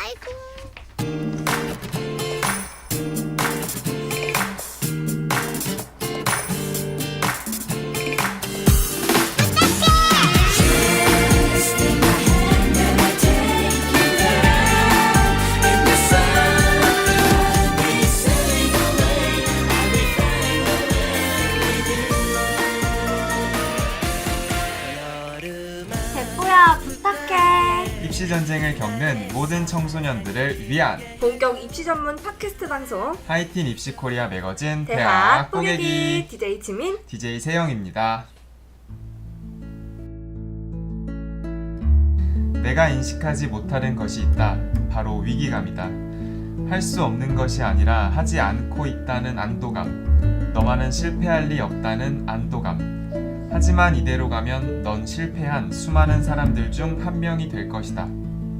아이고. 대뽀야 부탁해. 입시 전쟁을 겪는 모든 청소년들을 위한 본격 입시 전문 팟캐스트 방송 하이틴 입시 코리아 매거진 대학 대학 포개기 포개기 DJ 지민. DJ 세영입니다. 내가 인식하지 못하는 것이 있다. 바로 위기감이다. 할 수 없는 것이 아니라 하지 않고 있다는 안도감. 너만은 실패할 리 없다는 안도감. 하지만 이대로 가면 넌 실패한 수많은 사람들 중 한 명이 될 것이다.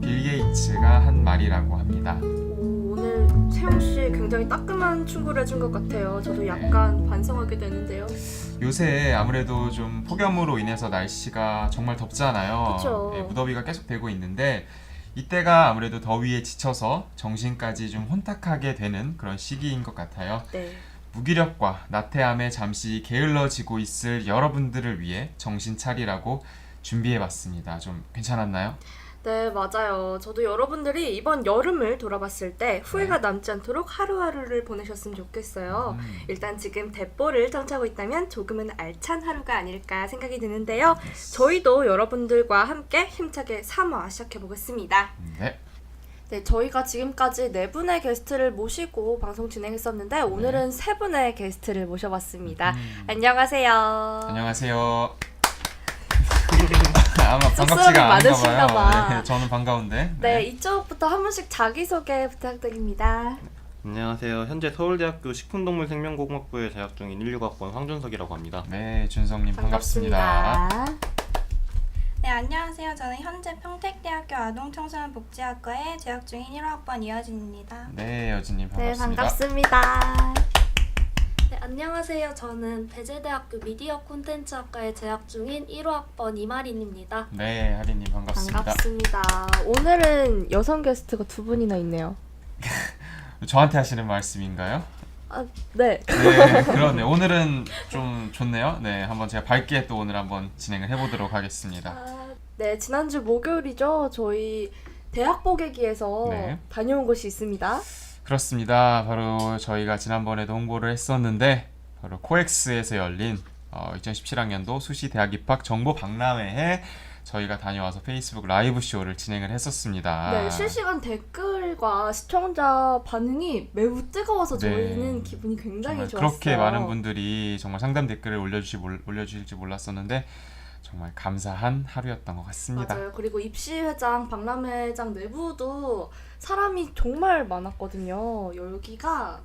빌 게이츠가 한 말이라고 합니다. 오늘 세영 씨 굉장히 따끔한 충고를 해준 것 같아요. 저도 약간 반성하게 되는데요. 요새 아무래도 좀 폭염으로 인해서 날씨가 정말 덥잖아요. 그쵸. 예, 무더위가 계속 되고 있는데 이때가 아무래도 더위에 지쳐서 정신까지 좀 혼탁하게 되는 그런 시기인 것 같아요. 네. 무기력과 나태함에 잠시 게을러지고 있을 여러분들을 위해 정신 차리라고 준비해봤습니다. 좀 괜찮았나요? 네, 맞아요. 저도 여러분들이 이번 여름을 돌아봤을 때 후회가 남지 않도록 하루하루를 보내셨으면 좋겠어요. 일단 지금 대뽀를 청취하고 있다면 조금은 알찬 하루가 아닐까 생각이 드는데요. 저희도 여러분들과 함께 힘차게 3화 시작해보겠습니다. 네. 네, 저희가 지금까지 4분의 게스트를 모시고 방송 진행했었는데 오늘은 3분의 게스트를 모셔봤습니다. 안녕하세요. 안녕하세요. 아마 쑥스러움이 반갑지가 않은가 많으신가 봐. 봐요. 네, 저는 반가운데. 네, 이쪽부터 한 분씩 자기소개 부탁드립니다. 안녕하세요. 현재 서울대학교 식품동물생명공학부에 재학 중인 16학번 황준석이라고 합니다. 네, 준성님 반갑습니다. 네, 안녕하세요. 저는 현재 평택대학교 아동청소년복지학과에 재학 중인 1학번 이하진입니다. 네, 여진님 네, 반갑습니다. 반갑습니다. 네, 안녕하세요. 저는 배재대학교 미디어 콘텐츠학과에 재학 중인 1호학번 이마린입니다. 네, 하리님 반갑습니다. 반갑습니다. 오늘은 여성 게스트가 2분이나 있네요. 저한테 하시는 말씀인가요? 아, 네. 네, 그러네. 오늘은 좀 좋네요. 네, 한번 제가 밝게 또 오늘 한번 진행을 해보도록 하겠습니다. 네, 지난주 목요일이죠. 저희 대학 보객기에서 네. 다녀온 곳이 있습니다. 그렇습니다. 바로 저희가 지난번에도 홍보를 했었는데 바로 코엑스에서 열린 2017학년도 수시 대학 입학 정보 박람회에 저희가 다녀와서 페이스북 라이브 쇼를 진행을 했었습니다. 네, 실시간 댓글과 시청자 반응이 매우 뜨거워서 네. 저희는 기분이 굉장히 정말 좋았어요. 그렇게 많은 분들이 정말 상담 댓글을 올려주실지 몰랐었는데 정말 감사한 하루였던 것 같습니다. 맞아요. 그리고 입시회장, 박람회장 내부도 사람이 정말 많았거든요. 여기가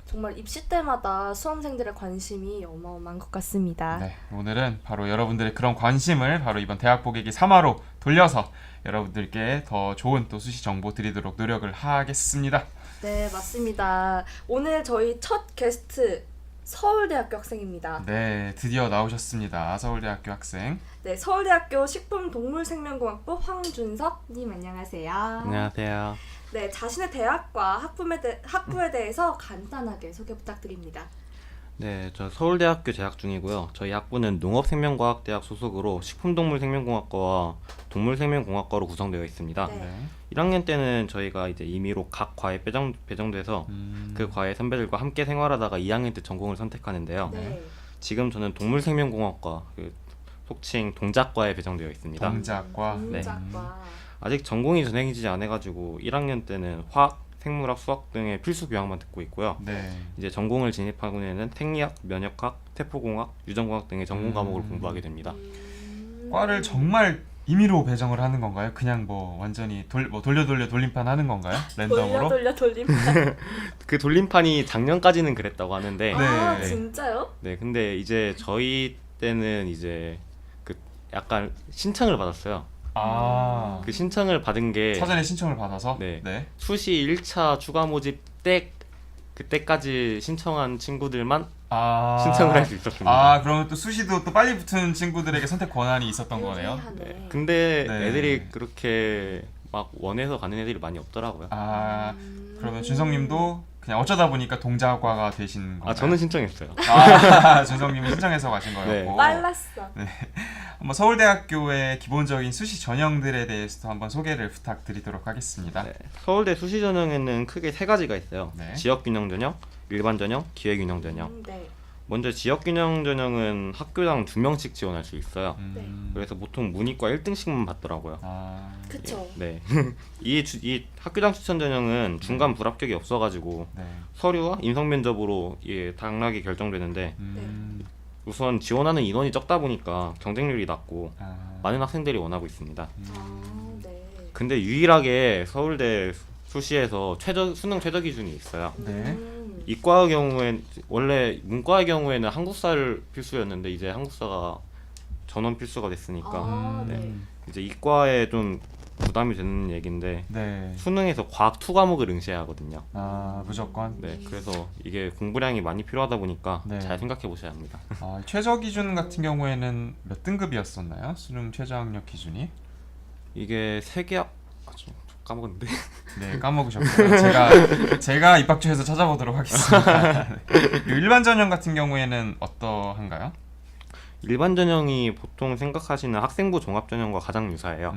정말 입시 때마다 수험생들의 관심이 어마어마한 것 같습니다. 네, 오늘은 바로 여러분들의 그런 관심을 바로 이번 대학 보객기 3화로 돌려서 여러분들께 더 좋은 또 수시 정보 드리도록 노력을 하겠습니다. 네, 맞습니다. 오늘 저희 첫 게스트 서울대학교 학생입니다. 네, 드디어 나오셨습니다. 서울대학교 학생. 네, 서울대학교 식품동물생명공학부 황준석님 안녕하세요. 안녕하세요. 네, 자신의 대학과 학부에 대해서 간단하게 소개 부탁드립니다. 네, 저 서울대학교 재학 중이고요. 저희 학부는 농업생명과학대학 소속으로 식품동물생명공학과와 동물생명공학과로 구성되어 있습니다. 네. 1학년 때는 저희가 이제 임의로 각 과에 배정돼서 그 과의 선배들과 함께 생활하다가 2학년 때 전공을 선택하는데요. 네. 지금 저는 동물생명공학과, 속칭 동작과에 배정되어 있습니다. 동작과. 동작과. 아직 전공이 전행이지 않아가지고 1학년 때는 화학, 생물학, 수학 등의 필수 교양만 듣고 있고요. 네. 이제 전공을 진입하고는 생리학, 면역학, 세포공학, 유전공학 등의 전공 과목을 공부하게 됩니다. 과를 정말 임의로 배정을 하는 건가요? 그냥 뭐 완전히 돌려 돌림판 하는 건가요? 랜덤으로? 돌림판. 그 돌림판이 작년까지는 그랬다고 하는데, 아, 네. 진짜요? 네, 근데 이제 저희 때는 이제 그 약간 신청을 받았어요. 아, 그 신청을 받은 게 사전에 신청을 받아서? 네. 네. 수시 1차 추가 모집 때 그때까지 신청한 친구들만 신청을 할 수 있었습니다. 아, 그러면 또 수시도 또 빨리 붙은 친구들에게 선택 권한이 있던 거네요. 유리하네. 근데 네. 애들이 그렇게 막 원해서 가는 애들이 많이 없더라고요. 아 그러면 준성님도 그냥 어쩌다 보니까 동자과가 되신 건가요? 아 저는 신청했어요. 아 준성님이 신청해서 가신 거였고. 네. 빨랐어. 한번 서울대학교의 기본적인 수시 전형들에 대해서도 한번 소개를 부탁드리도록 하겠습니다. 네. 서울대 수시 전형에는 크게 세 가지가 있어요. 네. 지역균형 전형, 일반 전형, 기회균형 전형. 네. 먼저 지역균형 전형은 학교당 2명씩 지원할 수 있어요. 그래서 보통 문이과 1등씩만 받더라고요. 아, 그쵸. 네. 이 학교당 추천 전형은 중간 불합격이 없어가지고 네. 서류와 인성 면접으로 당락이 결정되는데 우선 지원하는 인원이 적다 보니까 경쟁률이 낮고 아, 많은 학생들이 원하고 있습니다. 아, 네. 근데 유일하게 서울대 수시에서 수능 최저 기준이 있어요. 네. 이과의 경우엔 원래 문과의 경우에는 한국사를 필수였는데 이제 한국사가 전원 필수가 됐으니까 아, 네. 네. 이제 이과에 좀 부담이 되는 얘기인데 네. 수능에서 과학 2 과목을 응시해야 하거든요. 아, 무조건. 네, 그래서 이게 공부량이 많이 필요하다 보니까 네. 잘 생각해 보셔야 합니다. 아, 최저 기준 같은 경우에는 몇 등급이었었나요? 수능 최저 학력 기준이? 이게 좀 까먹었는데 네, 까먹으셨고요. 제가 입학처에서 찾아보도록 하겠습니다. 네. 그리고 일반 전형 같은 경우에는 어떠한가요? 일반 전형이 보통 생각하시는 학생부 종합 전형과 가장 유사해요.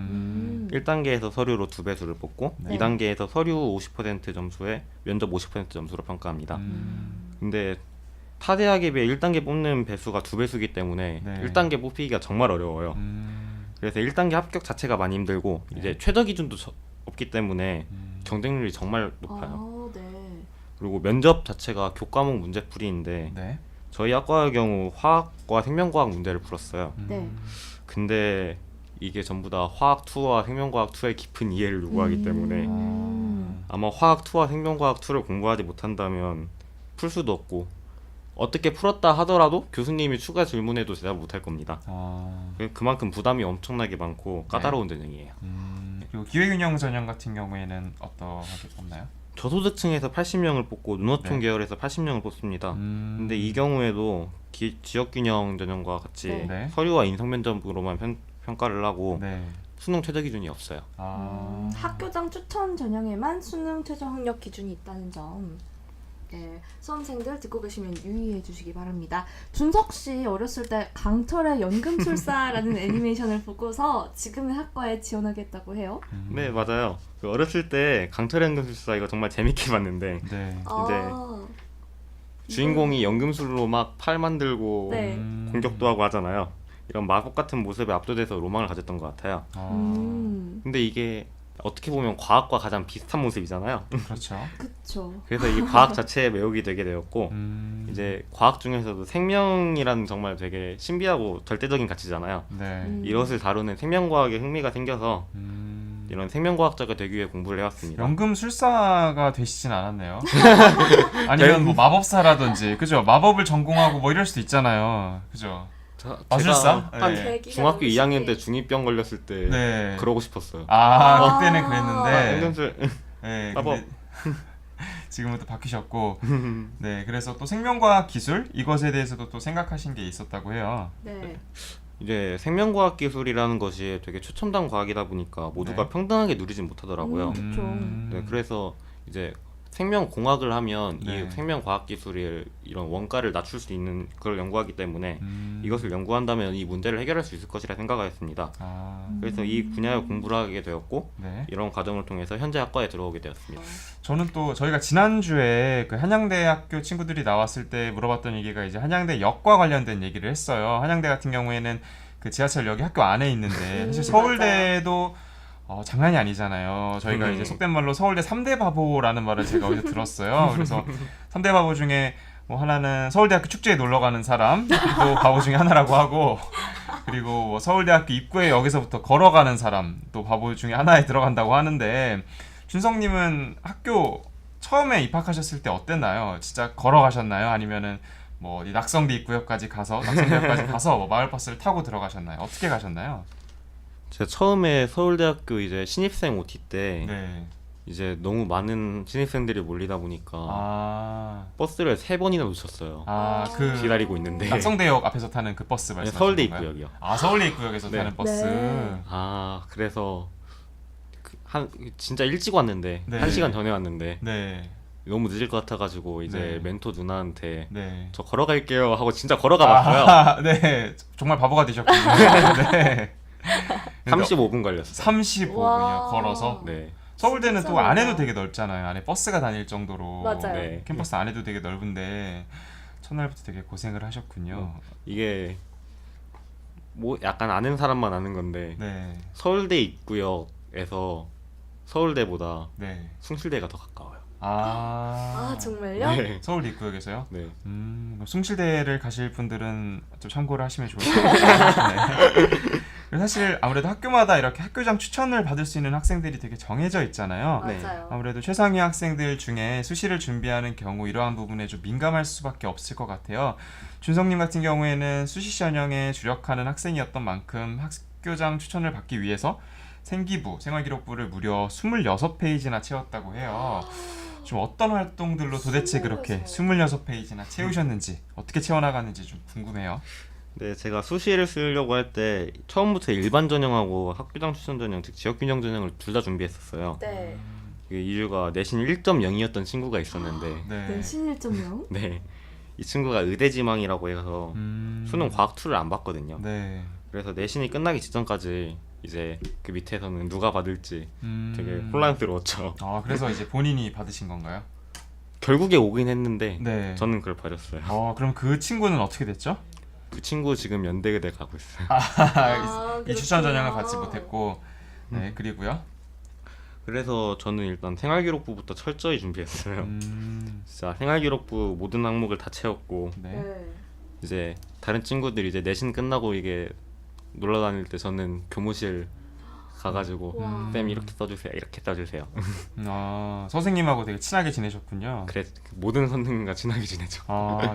1단계에서 서류로 2배수를 뽑고 네. 2단계에서 서류 50% 점수에 면접 50% 점수로 평가합니다. 근데 타 대학에 비해 1단계 뽑는 배수가 2배수이기 때문에 네. 1단계 뽑히기가 정말 어려워요. 그래서 1단계 합격 자체가 많이 힘들고 네. 이제 최저 기준도 없기 때문에 경쟁률이 정말 높아요. 아, 네. 그리고 면접 자체가 교과목 문제풀이인데 네. 저희 학과의 경우 화학과 생명과학 문제를 풀었어요. 네. 근데 이게 전부 다 화학 2와 생명과학 2의 깊은 이해를 요구하기 때문에 아마 화학 2와 생명과학 2를 공부하지 못한다면 풀 수도 없고 어떻게 풀었다 하더라도 교수님이 추가 질문해도 대답 못할 겁니다. 아, 그만큼 부담이 엄청나게 많고 까다로운 전형이에요. 그리고 기회균형 전형 같은 경우에는 어떠하게 뽑나요? 저소득층에서 80명을 뽑고 눈어촌 네. 계열에서 80명을 뽑습니다. 근데 이 경우에도 지역균형 전형과 같이 네. 서류와 인성 면접으로만 평가를 하고 네. 수능 최저 기준이 없어요. 아, 학교당 추천 전형에만 수능 최저 학력 기준이 있다는 점. 네, 수험생들 듣고 계시면 유의해 주시기 바랍니다. 준석 씨 어렸을 때 강철의 연금술사라는 애니메이션을 보고서 지금의 학과에 지원하겠다고 해요. 네 맞아요. 그 어렸을 때 강철의 연금술사 이거 정말 재밌게 봤는데 네. 아, 주인공이 연금술로 막 팔 만들고 네. 공격도 하고 하잖아요. 이런 마법 같은 모습에 압도돼서 로망을 가졌던 것 같아요. 아, 근데 이게 어떻게 보면 과학과 가장 비슷한 모습이잖아요. 그렇죠. 그쵸. 그래서 이 과학 자체에 매혹이 되게 되었고 이제 과학 중에서도 생명이라는 정말 되게 신비하고 절대적인 가치잖아요. 네. 이것을 다루는 생명과학에 흥미가 생겨서 이런 생명과학자가 되기 위해 공부를 해왔습니다. 연금술사가 되시진 않았네요. 아니면 뭐 마법사라든지, 그죠? 마법을 전공하고 뭐 이럴 수도 있잖아요. 그죠? 마술사? 제가 한 네. 계기가 중학교 너무 2학년 때 신기해. 중2병 걸렸을 때 네. 그러고 싶었어요. 아, 그때는 그랬는데. 연금술 네, 마법. 근데 지금은 또 바뀌셨고, 네, 그래서 또 생명과학 기술 이것에 대해서도 또 생각하신 게 있었다고 해요. 네. 이제 생명과학 기술이라는 것이 되게 최첨단 과학이다 보니까 모두가 네. 평등하게 누리진 못하더라고요. 그쵸. 네, 그래서 이제 생명공학을 하면 네. 이 생명과학 기술의 이런 원가를 낮출 수 있는 걸 연구하기 때문에 이것을 연구한다면 이 문제를 해결할 수 있을 것이라 생각하였습니다. 아, 그래서 이 분야의 공부를 하게 되었고 네. 이런 과정을 통해서 현재 학과에 들어오게 되었습니다. 저는 또 저희가 지난주에 그 한양대학교 친구들이 나왔을 때 물어봤던 얘기가 이제 한양대 역과 관련된 얘기를 했어요. 한양대 같은 경우에는 그 지하철역이 학교 안에 있는데 사실 서울대도 장난이 아니잖아요. 저희가 이제 속된 말로 서울대 3대 바보라는 말을 제가 어디서 들었어요. 그래서 3대 바보 중에 뭐 하나는 서울대학교 축제에 놀러 가는 사람, 또 바보 중에 하나라고 하고, 그리고 뭐 서울대학교 입구에 여기서부터 걸어가는 사람, 또 바보 중에 하나에 들어간다고 하는데, 준성님은 학교 처음에 입학하셨을 때 어땠나요? 진짜 걸어가셨나요? 아니면은 뭐 어디 낙성대 입구역까지 가서 뭐 마을버스를 타고 들어가셨나요? 어떻게 가셨나요? 제가 처음에 서울대학교 이제 신입생 OT 때 네. 이제 너무 많은 신입생들이 몰리다 보니까 버스를 3번이나 놓쳤어요. 그 기다리고 있는데 낙성대역 앞에서 타는 그 버스 네, 말씀하시는 서울대 건가요? 입구역이요. 아, 서울대 입구역에서 네. 타는 버스. 네. 그래서 진짜 일찍 왔는데 네. 1시간 전에 왔는데 네. 너무 늦을 것 같아가지고 이제 네. 멘토 누나한테 네. 저 걸어갈게요 하고 진짜 걸어가 봤어요. 아, 네. 정말 바보가 되셨군요. 네. 35분 걸렸어요. 35분이요. 와. 걸어서. 네. 서울대는 또 진짜 안에도 멀다. 되게 넓잖아요. 안에 버스가 다닐 정도로. 맞아요. 네. 캠퍼스 안에도 되게 넓은데 첫날부터 되게 고생을 하셨군요. 이게 뭐 약간 아는 사람만 아는 건데 네. 서울대 입구역에서 서울대보다 네. 숭실대가 더 가까워요. 아 정말요? 네. 서울 입구역에서요? 네. 그럼 숭실대를 가실 분들은 좀 참고를 하시면 좋을 것 같아요. 네. 그리고 사실 아무래도 학교마다 이렇게 학교장 추천을 받을 수 있는 학생들이 되게 정해져 있잖아요. 네. 맞아요. 아무래도 최상위 학생들 중에 수시를 준비하는 경우 이러한 부분에 좀 민감할 수밖에 없을 것 같아요. 준성님 같은 경우에는 수시 전형에 주력하는 학생이었던 만큼 학교장 추천을 받기 위해서 생기부, 생활기록부를 무려 26페이지나 채웠다고 해요. 좀 어떤 활동들로 도대체 그렇게 26페이지나 채우셨는지, 어떻게 채워나가는지 좀 궁금해요. 네, 제가 수시를 쓰려고 할 때 처음부터 일반 전형하고 학교장 추천 전형, 즉 지역 균형 전형을 둘 다 준비했었어요. 네. 그 이유가 내신 1.0이었던 친구가 있었는데, 네. 내신 1.0? 네, 이 친구가 의대지망이라고 해서 수능 과학 2를 안 봤거든요. 네. 그래서 내신이 끝나기 직전까지 이제 그 밑에서는 누가 받을지 되게 음. 혼란스러웠죠. 아, 그래서 이제 본인이 받으신 건가요? 결국에 오긴 했는데 네. 저는 그걸 버렸어요. 그럼 그 친구는 어떻게 됐죠? 그 친구 지금 연대의대 가고 있어요. 이 추천 그렇구나. 전형을 받지 못했고, 네, 그리고요. 그래서 저는 일단 생활기록부부터 철저히 준비했어요. 진짜 생활기록부 모든 항목을 다 채웠고 네. 네. 이제 다른 친구들이 이제 내신 끝나고 이게 놀러 다닐 때 저는 교무실 가가지고 와. 쌤 이렇게 써주세요, 이렇게 써주세요. 선생님하고 되게 친하게 지내셨군요. 그래 모든 선생님과 친하게 지내죠.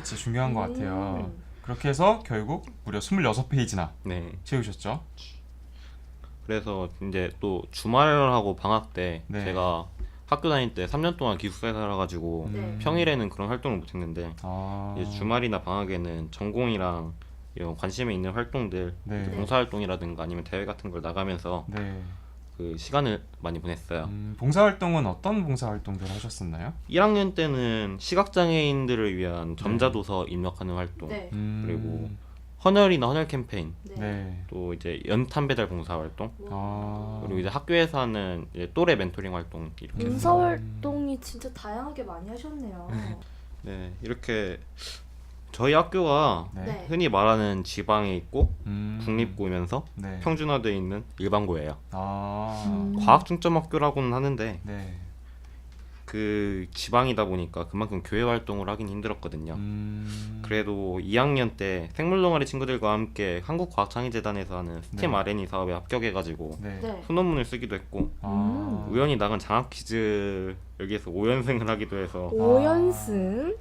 진짜 중요한 것 같아요. 그렇게 해서 결국 무려 26페이지나 네. 채우셨죠? 그래서 이제 또 주말하고 방학 때 네. 제가 학교 다닐 때 3년 동안 기숙사에 살아가지고 네. 평일에는 그런 활동을 못했는데 아, 이제 주말이나 방학에는 전공이랑 이런 관심에 있는 활동들, 네. 봉사활동이라든가 아니면 대회 같은 걸 나가면서 네. 그 시간을 많이 보냈어요. 봉사활동은 어떤 봉사활동들 하셨었나요? 1학년 때는 시각장애인들을 위한 점자도서 입력하는 활동, 네. 그리고 헌혈이나 헌혈 캠페인, 네. 네. 또 이제 연탄 배달 봉사 활동, 아, 그리고 이제 학교에서 하는 이제 또래 멘토링 활동 이렇게 봉사 활동이 진짜 다양하게 많이 하셨네요. 네, 이렇게 저희 학교가 네. 네. 흔히 말하는 지방에 있고 국립고면서 네. 평준화되어 있는 일반고예요. 아, 과학 중점 학교라고는 하는데 네. 그 지방이다 보니까 그만큼 교회 활동을 하긴 힘들었거든요. 그래도 2학년 때 생물동아리 친구들과 함께 한국과학창의재단에서 하는 스팀 네. R&E 사업에 합격해가지고 네. 네. 소논문을 쓰기도 했고 아, 우연히 나간 장학 퀴즈 여기에서 5연승을 하기도 해서 5연승?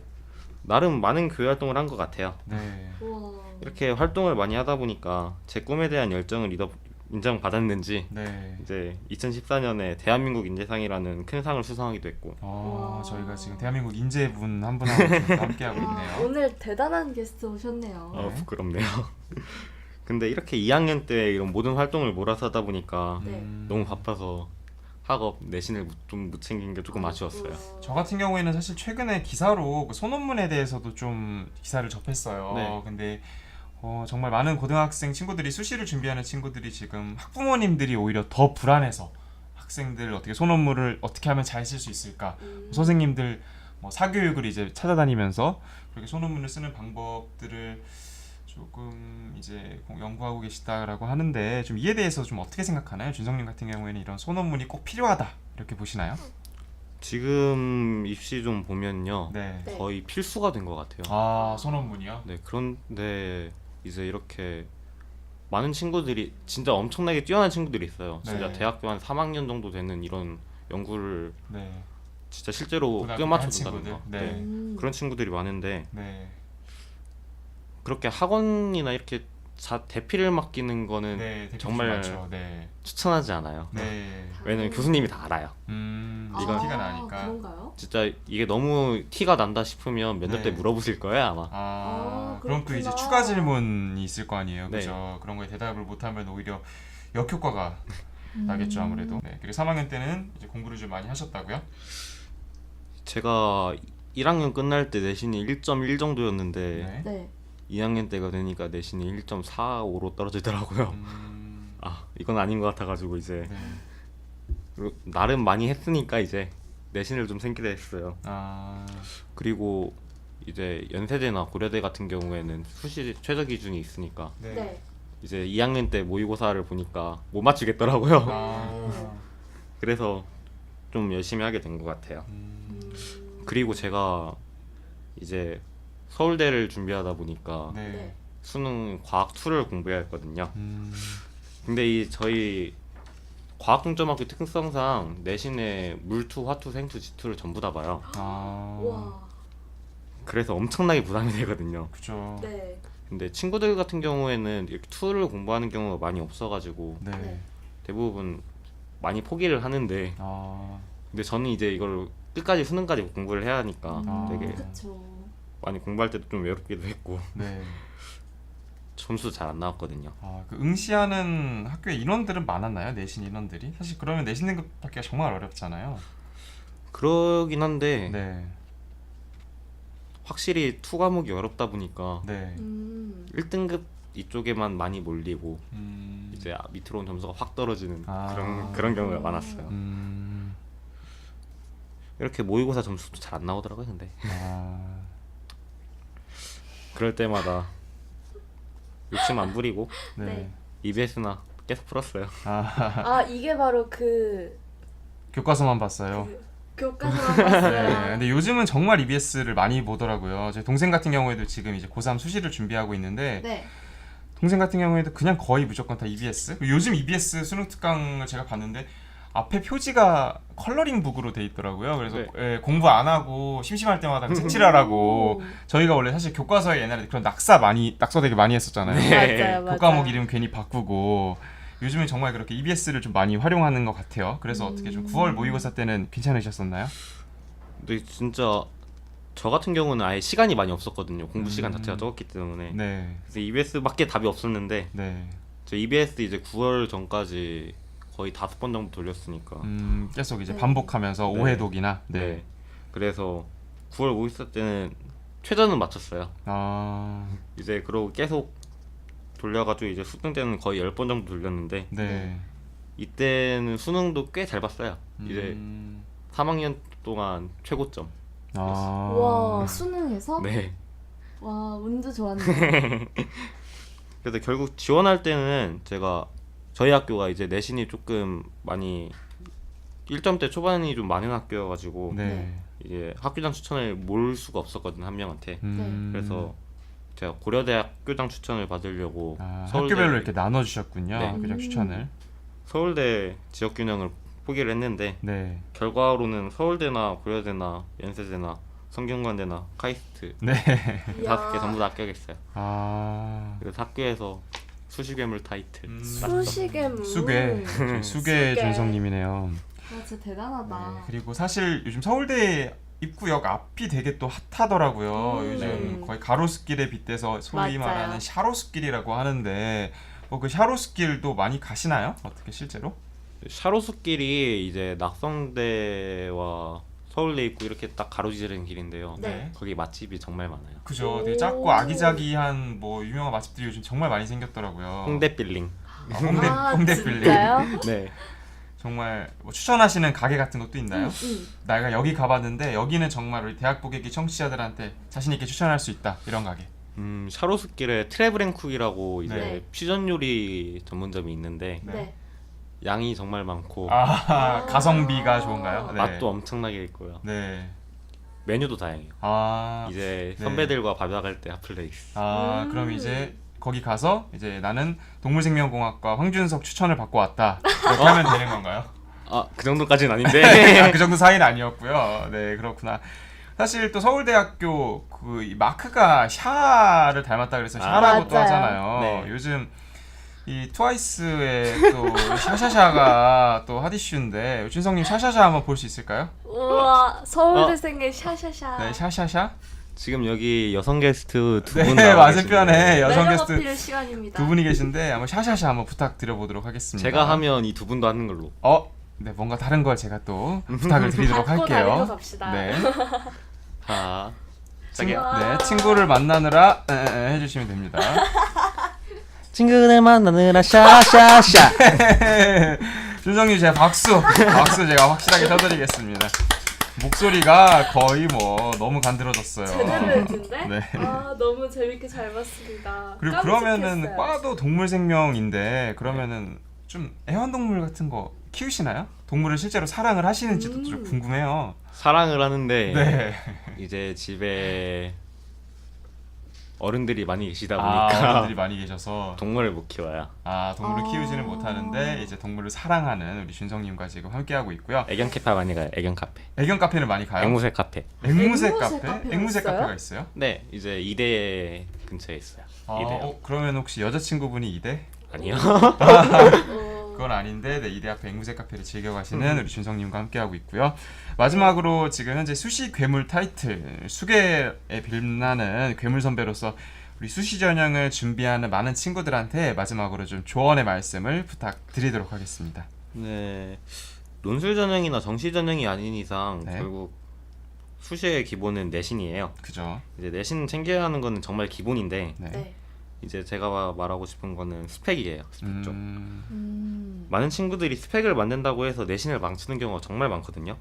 나름 많은 교회 활동을 한 것 같아요. 네. 와. 이렇게 활동을 많이 하다 보니까 제 꿈에 대한 열정을 인정받았는지 네. 이제 2014년에 대한민국 인재상이라는 큰 상을 수상하기도 했고 와. 저희가 지금 대한민국 인재분 한 분하고 지금 함께하고 와, 있네요. 오늘 대단한 게스트 오셨네요. 부끄럽네요. 근데 이렇게 2학년 때 이런 모든 활동을 몰아서 하다 보니까 네. 너무 바빠서 학업 내신을 좀 못 챙긴 게 조금 아쉬웠어요. 저 같은 경우에는 사실 최근에 기사로 그 소논문에 대해서도 좀 기사를 접했어요. 네. 근데 정말 많은 고등학생 친구들이 수시를 준비하는 친구들이 지금 학부모님들이 오히려 더 불안해서 학생들 어떻게 소논문을 어떻게 하면 잘 쓸 수 있을까? 선생님들 뭐 사교육을 이제 찾아다니면서 그렇게 소논문을 쓰는 방법들을 조금 이제 연구하고 계시다라고 하는데 좀 이에 대해서 좀 어떻게 생각하나요? 준성님 같은 경우에는 이런 소논문이 꼭 필요하다 이렇게 보시나요? 지금 입시 좀 보면요 네. 네. 거의 필수가 된 것 같아요. 소논문이요? 네, 그런데 이제 이렇게 많은 친구들이 진짜 엄청나게 뛰어난 친구들이 있어요. 진짜 네. 대학교 한 3학년 정도 되는 이런 연구를 네. 진짜 실제로 고등학교 껴맞춰 한 준다든가 친구들? 네. 그런 친구들이 많은데 네. 그렇게 학원이나 이렇게 대피를 맡기는 거는 네. 대표님 정말 많죠. 네. 추천하지 않아요. 네. 왜냐면 교수님이 다 알아요. 이건 티가 나니까. 그런가요? 진짜 이게 너무 티가 난다 싶으면 면접 때 네. 물어보실 거예요 아마. 그럼 또 이제 그렇구나. 추가 질문이 있을 거 아니에요, 네. 그죠? 그런 거에 대답을 못하면 오히려 역효과가 나겠죠 아무래도. 네, 그리고 3학년 때는 이제 공부를 좀 많이 하셨다고요? 제가 1학년 끝날 때 내신이 1.1 정도였는데 네. 네. 2학년 때가 되니까 내신이 1.45로 떨어지더라고요. 아 이건 아닌 것 같아가지고 이제 네. 그리고 나름 많이 했으니까 이제 내신을 좀 생기게 했어요. 아, 그리고 이제 연세대나 고려대 같은 경우에는 수시 최저 기준이 있으니까 네. 네. 이제 2학년 때 모의고사를 보니까 못 맞추겠더라고요. 아, 그래서 좀 열심히 하게 된 것 같아요. 그리고 제가 이제 서울대를 준비하다 보니까 네. 네. 수능 과학 2를 공부해야 했거든요. 음, 근데 이 저희 과학중점학교 특성상 내신에 물투, 화투, 생투, 지투를 전부 다 봐요. 아, 와. 그래서 엄청나게 부담이 되거든요. 그죠. 네. 근데 친구들 같은 경우에는 이렇게 투를 공부하는 경우가 많이 없어가지고 네. 네. 대부분 많이 포기를 하는데 아, 근데 저는 이제 이걸 끝까지 수능까지 공부를 해야 하니까 아. 되게 그쵸. 많이 공부할 때도 좀 외롭기도 했고 네. 점수도 잘 안 나왔거든요. 아, 그 응시하는 학교에 인원들은 많았나요? 내신 인원들이? 사실 그러면 내신 등급 받기가 정말 어렵잖아요. 그러긴 한데 네. 확실히 투 과목이 어렵다 보니까 네. 1등급 이쪽에만 많이 몰리고 음, 이제 밑으로 온 점수가 확 떨어지는 아. 그런 경우가 많았어요. 음, 이렇게 모의고사 점수도 잘 안 나오더라고요. 근데 아, 그럴 때마다 욕심 안 부리고 네. 네. EBS나 계속 풀었어요. 아, 아, 이게 바로 그 교과서만 봤어요. 교과서만 네, 봤어요. 근데 요즘은 정말 EBS를 많이 보더라고요. 제 동생 같은 경우에도 지금 이제 고3 수시를 준비하고 있는데 네. 동생 같은 경우에도 그냥 거의 무조건 다 EBS. 요즘 EBS 수능 특강을 제가 봤는데 앞에 표지가 컬러링 북으로 돼 있더라고요. 그래서 네. 예, 공부 안 하고 심심할 때마다 그 색칠하라고. 저희가 원래 사실 교과서에 옛날에 그런 낙서 되게 많이 했었잖아요. 네. 맞아요, 맞아요. 교과목 이름 괜히 바꾸고 요즘은 정말 그렇게 EBS를 좀 많이 활용하는 것 같아요. 그래서 어떻게 좀 9월 모의고사 때는 괜찮으셨었나요? 근데 진짜 저 같은 경우는 아예 시간이 많이 없었거든요. 공부 시간 자체가 적었기 때문에. 네, 그래서 EBS밖에 답이 없었는데 네. 저 EBS 이제 9월 전까지 거의 5번 정도 돌렸으니까. 계속 이제 네. 반복하면서 네. 오해독이나 네. 그래서 9월 모의고사 때는 최저는 맞췄어요. 아, 이제 그러고 계속 돌려가지고 이제 수능 때는 거의 10번 정도 돌렸는데 네. 이때는 수능도 꽤 잘 봤어요. 이제 음, 3학년 동안 최고점. 아, 와, 수능에서? 네. 와, 운도 좋았네. 그래서 결국 지원할 때는 제가 저희 학교가 이제 내신이 조금 많이 1점대 초반이 좀 많은 학교여가지고 네. 이제 학교장 추천을 모을 수가 없었거든 한 명한테. 그래서 제가 고려대 학교장 추천을 받으려고 아, 서울대, 학교별로 이렇게 나눠주셨군요. 네. 학교장 추천을. 서울대 지역균형을 포기를 했는데 네. 결과로는 서울대나 고려대나 연세대나 성균관대나 카이스트 네. 5개 전부 다 합격했어요. 아, 그래서 학교에서 수시괴물 타이틀. 수시계물. 수괴. 수괴 준성님이네요. 아, 진짜 대단하다. 네, 그리고 사실 요즘 서울대 입구역 앞이 되게 또 핫하더라고요. 요즘 네. 거의 가로수길에 빗대서 소위 맞아요. 말하는 샤로수길이라고 하는데 그 샤로수길도 많이 가시나요? 어떻게 실제로? 샤로수길이 이제 낙성대와 서울대 입구 이렇게 딱 가로지르는 길인데요. 네. 거기 맛집이 정말 많아요. 그죠. 되게 작고 아기자기한 뭐 유명한 맛집들이 요즘 정말 많이 생겼더라고요. 홍대 빌링. 홍대 빌링. 진짜요? 네. 정말 뭐 추천하시는 가게 같은 것도 있나요? 응. 내가 여기 가봤는데 여기는 정말 우리 대학 보객이 청취자들한테 자신 있게 추천할 수 있다 이런 가게. 샤로수길에 트래블앤쿡이라고 이제 네. 퓨전 요리 전문점이 있는데 네. 네. 양이 정말 많고 아, 가성비가 좋은가요? 네. 맛도 엄청나게 있고요. 네. 메뉴도 다양해요. 아, 이제 네. 선배들과 밥 나갈 때 핫플레이스. 그럼 이제 거기 가서 이제 나는 동물생명공학과 황준석 추천을 받고 왔다 이렇게 하면 되는 건가요? 아, 그 정도까지는 아닌데. 아, 그 정도 사이는 아니었고요. 네, 그렇구나. 사실 또 서울대학교 그이 마크가 샤를 닮았다 그래서 샤라고 또 맞아요. 하잖아요. 네. 요즘 이 트와이스의 또 샤샤샤가 또 핫이슈인데 준성님 샤샤샤 한번 볼 수 있을까요? 우와, 서울대생의 샤샤샤. 네, 샤샤샤. 지금 여기 여성 게스트 두 네, 분 나와 맞은편에 계신데 여성 매력 게스트 어필 시간입니다. 두 분이 계신데 한번 샤샤샤 한번 부탁드려보도록 하겠습니다. 제가 하면 이 두 분도 하는 걸로. 네, 뭔가 다른 걸 제가 또 부탁을 드리도록 받고 다른 거 할게요. 갑시다. 네, 자, 시작해요. 네, 친구를 만나느라 해주시면 됩니다. 친구들 만나느라 샤샤샤. 준성님 제가 박수 제가 확실하게 쳐드리겠습니다. 목소리가 거의 뭐 너무 간드러졌어요. 제대로 했는데? 네. 아 너무 재밌게 잘 봤습니다. 그리고 그러면은 깜찍했어요. 과도 동물 생명인데 그러면은 좀 애완동물 같은 거 키우시나요? 동물을 실제로 사랑을 하시는지도 좀 궁금해요. 사랑을 하는데 네. 이제 집에 어른들이 많이 계시다 아, 보니까 어른들이 많이 계셔서 동물을 못 키워요. 동물을 키우지는 못하는데 이제 동물을 사랑하는 우리 준성님과 지금 함께하고 있고요. 애견 카페 많이 가요. 애견 카페. 애견 카페는 많이 가요? 앵무새 카페. 앵무새 앵무새 카페? 카페가 앵무새 있어요? 카페가 있어요? 네, 이제 이대 근처에 있어요. 이대요. 그러면 혹시 여자친구분이 이대? 아니요. 그건 아닌데 이대 앞에 앵무새 카페를 즐겨 가시는 우리 준성님과 함께하고 있고요. 마지막으로 지금 현재 수시 괴물 타이틀 수계에 빛나는 괴물 선배로서 우리 수시 전형을 준비하는 많은 친구들한테 마지막으로 좀 조언의 말씀을 부탁드리도록 하겠습니다. 네, 논술 전형이나 정시 전형이 아닌 이상 네. 결국 수시의 기본은 내신이에요. 그죠? 이제 내신 챙겨야 하는 거는 정말 기본인데 네. 네. 이제 제가 말하고 싶은 거는 스펙이에요. 스펙 쪽. 음, 많은 친구들이 스펙을 만든다고 해서 내신을 망치는 경우가 정말 많거든요.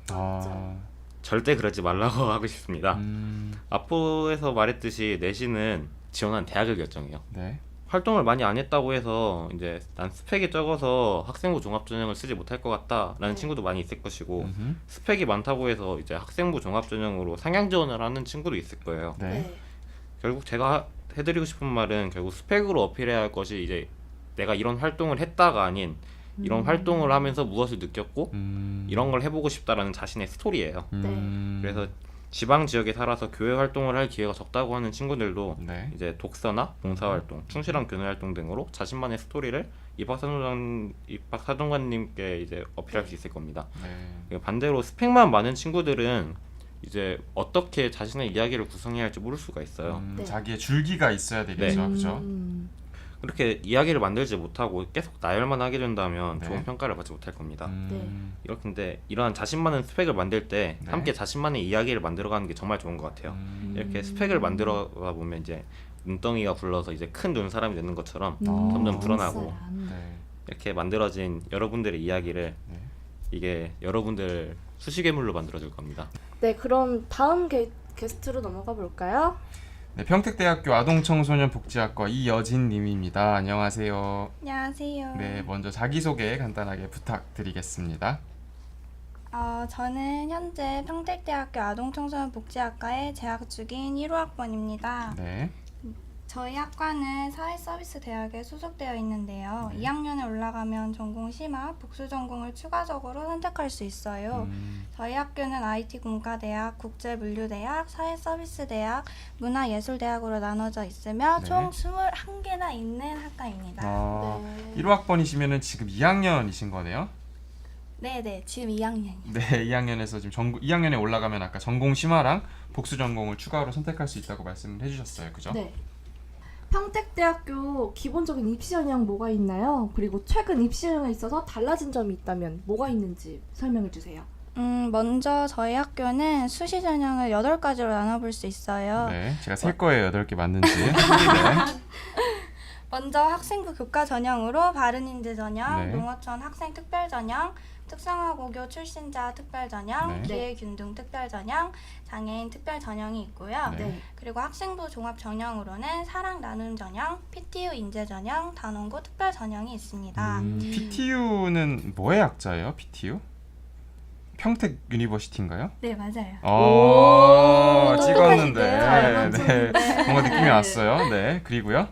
절대 그러지 말라고 하고 싶습니다. 앞으로에서 말했듯이 내신은 지원한 대학을 결정해요. 네. 활동을 많이 안 했다고 해서 이제 난 스펙이 적어서 학생부 종합전형을 쓰지 못할 것 같다라는 친구도 많이 있을 것이고 음흠. 스펙이 많다고 해서 이제 학생부 종합전형으로 상향 지원을 하는 친구도 있을 거예요. 네. 네. 결국 제가 해드리고 싶은 말은 결국 스펙으로 어필해야 할 것이 이제 내가 이런 활동을 했다가 아닌 이런 활동을 하면서 무엇을 느꼈고 이런 걸 해보고 싶다라는 자신의 스토리예요. 그래서 지방 지역에 살아서 교회 활동을 할 기회가 적다고 하는 친구들도 네. 이제 독서나 봉사활동, 충실한 교내활동 등으로 자신만의 스토리를 입학사정관님께 이제 어필할 수 있을 겁니다. 네. 반대로 스펙만 많은 친구들은 이제 어떻게 자신의 이야기를 구성해야 할지 모를 수가 있어요. 네. 자기의 줄기가 있어야 되겠죠. 네. 그죠? 그렇게 이야기를 만들지 못하고 계속 나열만 하게 된다면 네. 좋은 평가를 받지 못할 겁니다. 이렇게 이러한 자신만의 스펙을 만들 때 네. 함께 자신만의 이야기를 만들어가는 게 정말 좋은 것 같아요. 이렇게 스펙을 만들어가 보면 이제 눈덩이가 굴러서 이제 큰 눈사람이 되는 것처럼 점점 불어나고 네. 이렇게 만들어진 여러분들의 이야기를 네. 이게 여러분들 수식괴물로 만들어줄 겁니다. 네, 그럼 다음 게스트로 넘어가 볼까요? 네, 평택대학교 아동청소년복지학과 이여진님입니다. 안녕하세요. 안녕하세요. 네, 먼저 자기소개 간단하게 부탁드리겠습니다. 저는 현재 평택대학교 아동청소년복지학과에 재학 중인 1호학번입니다. 네. 저희 학과는 사회서비스대학에 소속되어 있는데요. 네. 2학년에 올라가면 전공 심화, 복수 전공을 추가적으로 선택할 수 있어요. 저희 학교는 IT공과대학, 국제물류대학, 사회서비스대학, 문화예술대학으로 나눠져 있으며 네. 총 21개나 있는 학과입니다. 네. 1호학번이시면은 지금 2학년이신 거네요? 네네, 지금 2학년이요. 네, 2학년에서 지금 2학년에 올라가면 아까 전공 심화랑 복수 전공을 추가로 선택할 수 있다고 말씀을 해주셨어요. 그죠? 네. 평택대학교 기본적인 입시 전형 뭐가 있나요? 그리고 최근 입시 전형에 있어서 달라진 점이 있다면 뭐가 있는지 설명해 주세요. 먼저 저희 학교는 수시 전형을 8가지로 나눠볼 수 있어요. 네, 제가 셀 거예요. 8개 맞는지. 네. 먼저 학생부 교과 전형으로 바른인재 전형, 네. 농어촌 학생 특별 전형, 특성화고교 출신자 특별 전형, 네. 기회균등 특별 전형, 장애인 특별 전형이 있고요. 네. 그리고 학생부 종합 전형으로는 사랑 나눔 전형, PTU 인재 전형, 단원고 특별 전형이 있습니다. PTU는 뭐의 약자예요? PTU? 평택 유니버시티인가요? 네, 맞아요. 찍었는데. 똑똑하시네요. 네. 뭔가 느낌이 왔어요. 네. 그리고요.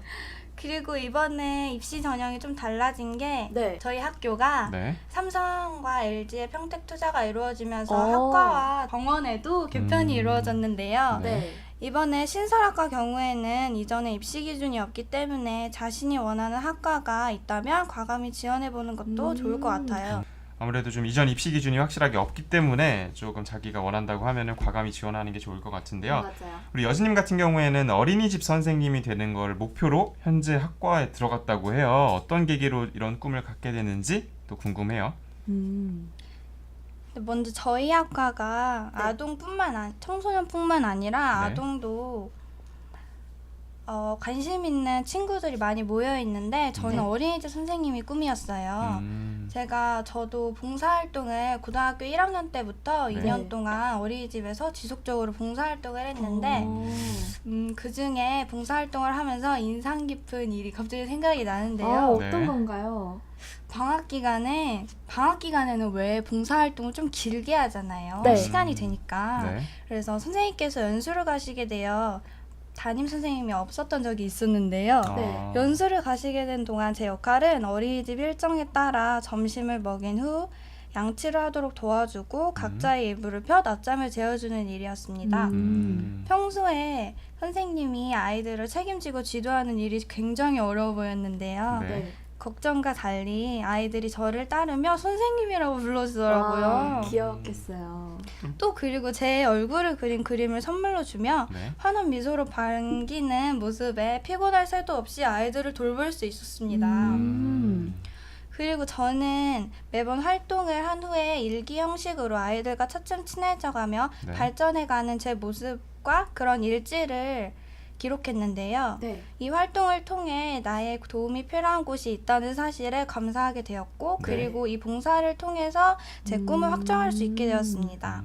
그리고 이번에 입시 전형이 좀 달라진 게 네. 저희 학교가 네. 삼성과 LG의 평택 투자가 이루어지면서 오. 학과와 병원에도 개편이 이루어졌는데요. 네. 네. 이번에 신설학과 경우에는 이전에 입시 기준이 없기 때문에 자신이 원하는 학과가 있다면 과감히 지원해보는 것도 좋을 것 같아요. 아무래도 좀 이전 입시 기준이 확실하게 없기 때문에 조금 자기가 원한다고 하면은 과감히 지원하는 게 좋을 것 같은데요. 맞아요. 우리 여진님 같은 경우에는 어린이집 선생님이 되는 걸 목표로 현재 학과에 들어갔다고 해요. 어떤 계기로 이런 꿈을 갖게 되는지 또 궁금해요. 먼저 저희 학과가 네. 청소년뿐만 아니라 네. 아동도 관심 있는 친구들이 많이 모여 있는데 저는 네. 어린이집 선생님이 꿈이었어요. 저도 봉사활동을 고등학교 1학년 때부터 네. 2년 동안 어린이집에서 지속적으로 봉사활동을 했는데 그 중에 봉사활동을 하면서 인상 깊은 일이 갑자기 생각이 나는데요. 네. 어떤 건가요? 방학 기간에는 왜 봉사활동을 좀 길게 하잖아요. 네. 시간이 되니까. 네. 그래서 선생님께서 연수를 가시게 되어 담임 선생님이 없었던 적이 있었는데요. 네. 연수를 가시게 된 동안 제 역할은 어린이집 일정에 따라 점심을 먹인 후 양치를 하도록 도와주고 각자의 이불을 펴 낮잠을 재워주는 일이었습니다. 평소에 선생님이 아이들을 책임지고 지도하는 일이 굉장히 어려워 보였는데요. 네. 네. 걱정과 달리 아이들이 저를 따르며 선생님이라고 불러주더라고요. 귀여웠겠어요. 또 그리고 제 얼굴을 그린 그림을 선물로 주며 네. 환한 미소로 반기는 모습에 피곤할 새도 없이 아이들을 돌볼 수 있었습니다. 그리고 저는 매번 활동을 한 후에 일기 형식으로 아이들과 차츰 친해져가며 네. 발전해가는 제 모습과 그런 일지를 기록했는데요. 네. 이 활동을 통해 나의 도움이 필요한 곳이 있다는 사실에 감사하게 되었고 네. 그리고 이 봉사를 통해서 제 꿈을 확정할 수 있게 되었습니다.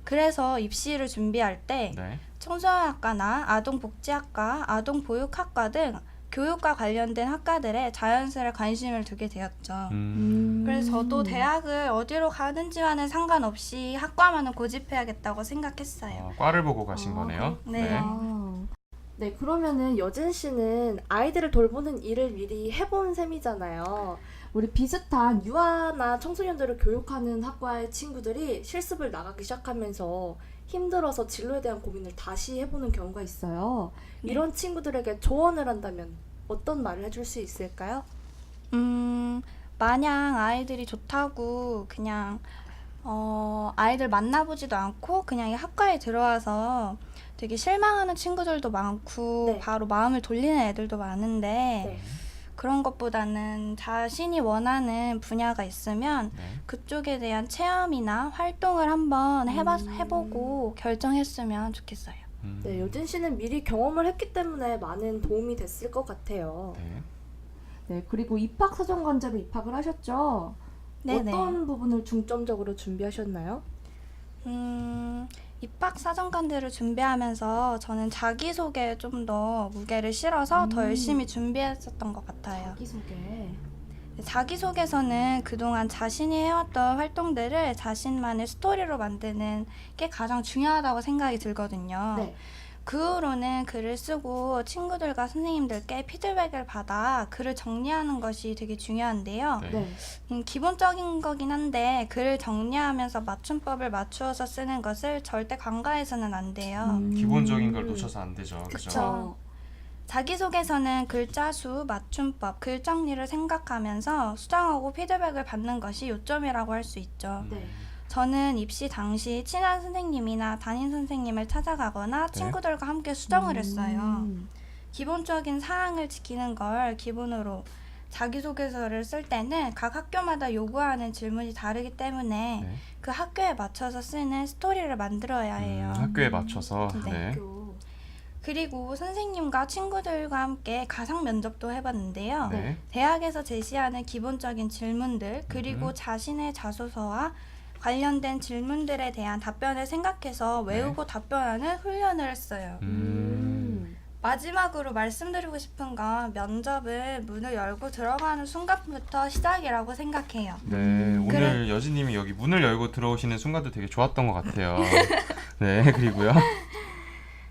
그래서 입시를 준비할 때 네. 청소년학과나 아동복지학과, 아동보육학과 등 교육과 관련된 학과들에 자연스레 관심을 두게 되었죠. 그래서 저도 대학을 어디로 가는지와는 상관없이 학과만은 고집해야겠다고 생각했어요. 과를 보고 가신 거네요. 네. 네, 그러면은 여진 씨는 아이들을 돌보는 일을 미리 해본 셈이잖아요. 우리 비슷한 유아나 청소년들을 교육하는 학과의 친구들이 실습을 나가기 시작하면서 힘들어서 진로에 대한 고민을 다시 해보는 경우가 있어요. 네. 이런 친구들에게 조언을 한다면 어떤 말을 해줄 수 있을까요? 마냥 아이들이 좋다고 그냥 아이들 만나보지도 않고 그냥 이 학과에 들어와서 되게 실망하는 친구들도 많고 네. 바로 마음을 돌리는 애들도 많은데 네. 그런 것보다는 자신이 원하는 분야가 있으면 네. 그쪽에 대한 체험이나 활동을 한번 해보고 결정했으면 좋겠어요. 네, 여진 씨는 미리 경험을 했기 때문에 많은 도움이 됐을 것 같아요. 네. 네, 그리고 입학 사정관제로 입학을 하셨죠? 네네. 어떤 부분을 중점적으로 준비하셨나요? 입학 사정관대를 준비하면서 저는 자기소개에 좀 더 무게를 실어서 더 열심히 준비했었던 것 같아요. 자기소개. 자기소개서는 그동안 자신이 해왔던 활동들을 자신만의 스토리로 만드는 게 가장 중요하다고 생각이 들거든요. 네. 그 후로는 글을 쓰고 친구들과 선생님들께 피드백을 받아 글을 정리하는 것이 되게 중요한데요. 네. 네. 기본적인 거긴 한데 글을 정리하면서 맞춤법을 맞추어서 쓰는 것을 절대 간과해서는 안 돼요. 기본적인 걸 놓쳐서 안 되죠. 그죠? 그쵸. 자기소개서는 글자 수, 맞춤법, 글 정리를 생각하면서 수정하고 피드백을 받는 것이 요점이라고 할 수 있죠. 네. 저는 입시 당시 친한 선생님이나 담임 선생님을 찾아가거나 친구들과 함께 수정을 했어요. 기본적인 사항을 지키는 걸 기본으로 자기소개서를 쓸 때는 각 학교마다 요구하는 질문이 다르기 때문에 네. 그 학교에 맞춰서 쓰는 스토리를 만들어야 해요. 학교에 맞춰서. 네. 네. 학교. 그리고 선생님과 친구들과 함께 가상 면접도 해봤는데요. 네. 대학에서 제시하는 기본적인 질문들 그리고 자신의 자소서와 관련된 질문들에 대한 답변을 생각해서 외우고 답변하는 훈련을 했어요. 마지막으로 말씀드리고 싶은 건 면접은 문을 열고 들어가는 순간부터 시작이라고 생각해요. 네. 오늘 여진님이 여기 문을 열고 들어오시는 순간도 되게 좋았던 것 같아요. 네. 그리고요.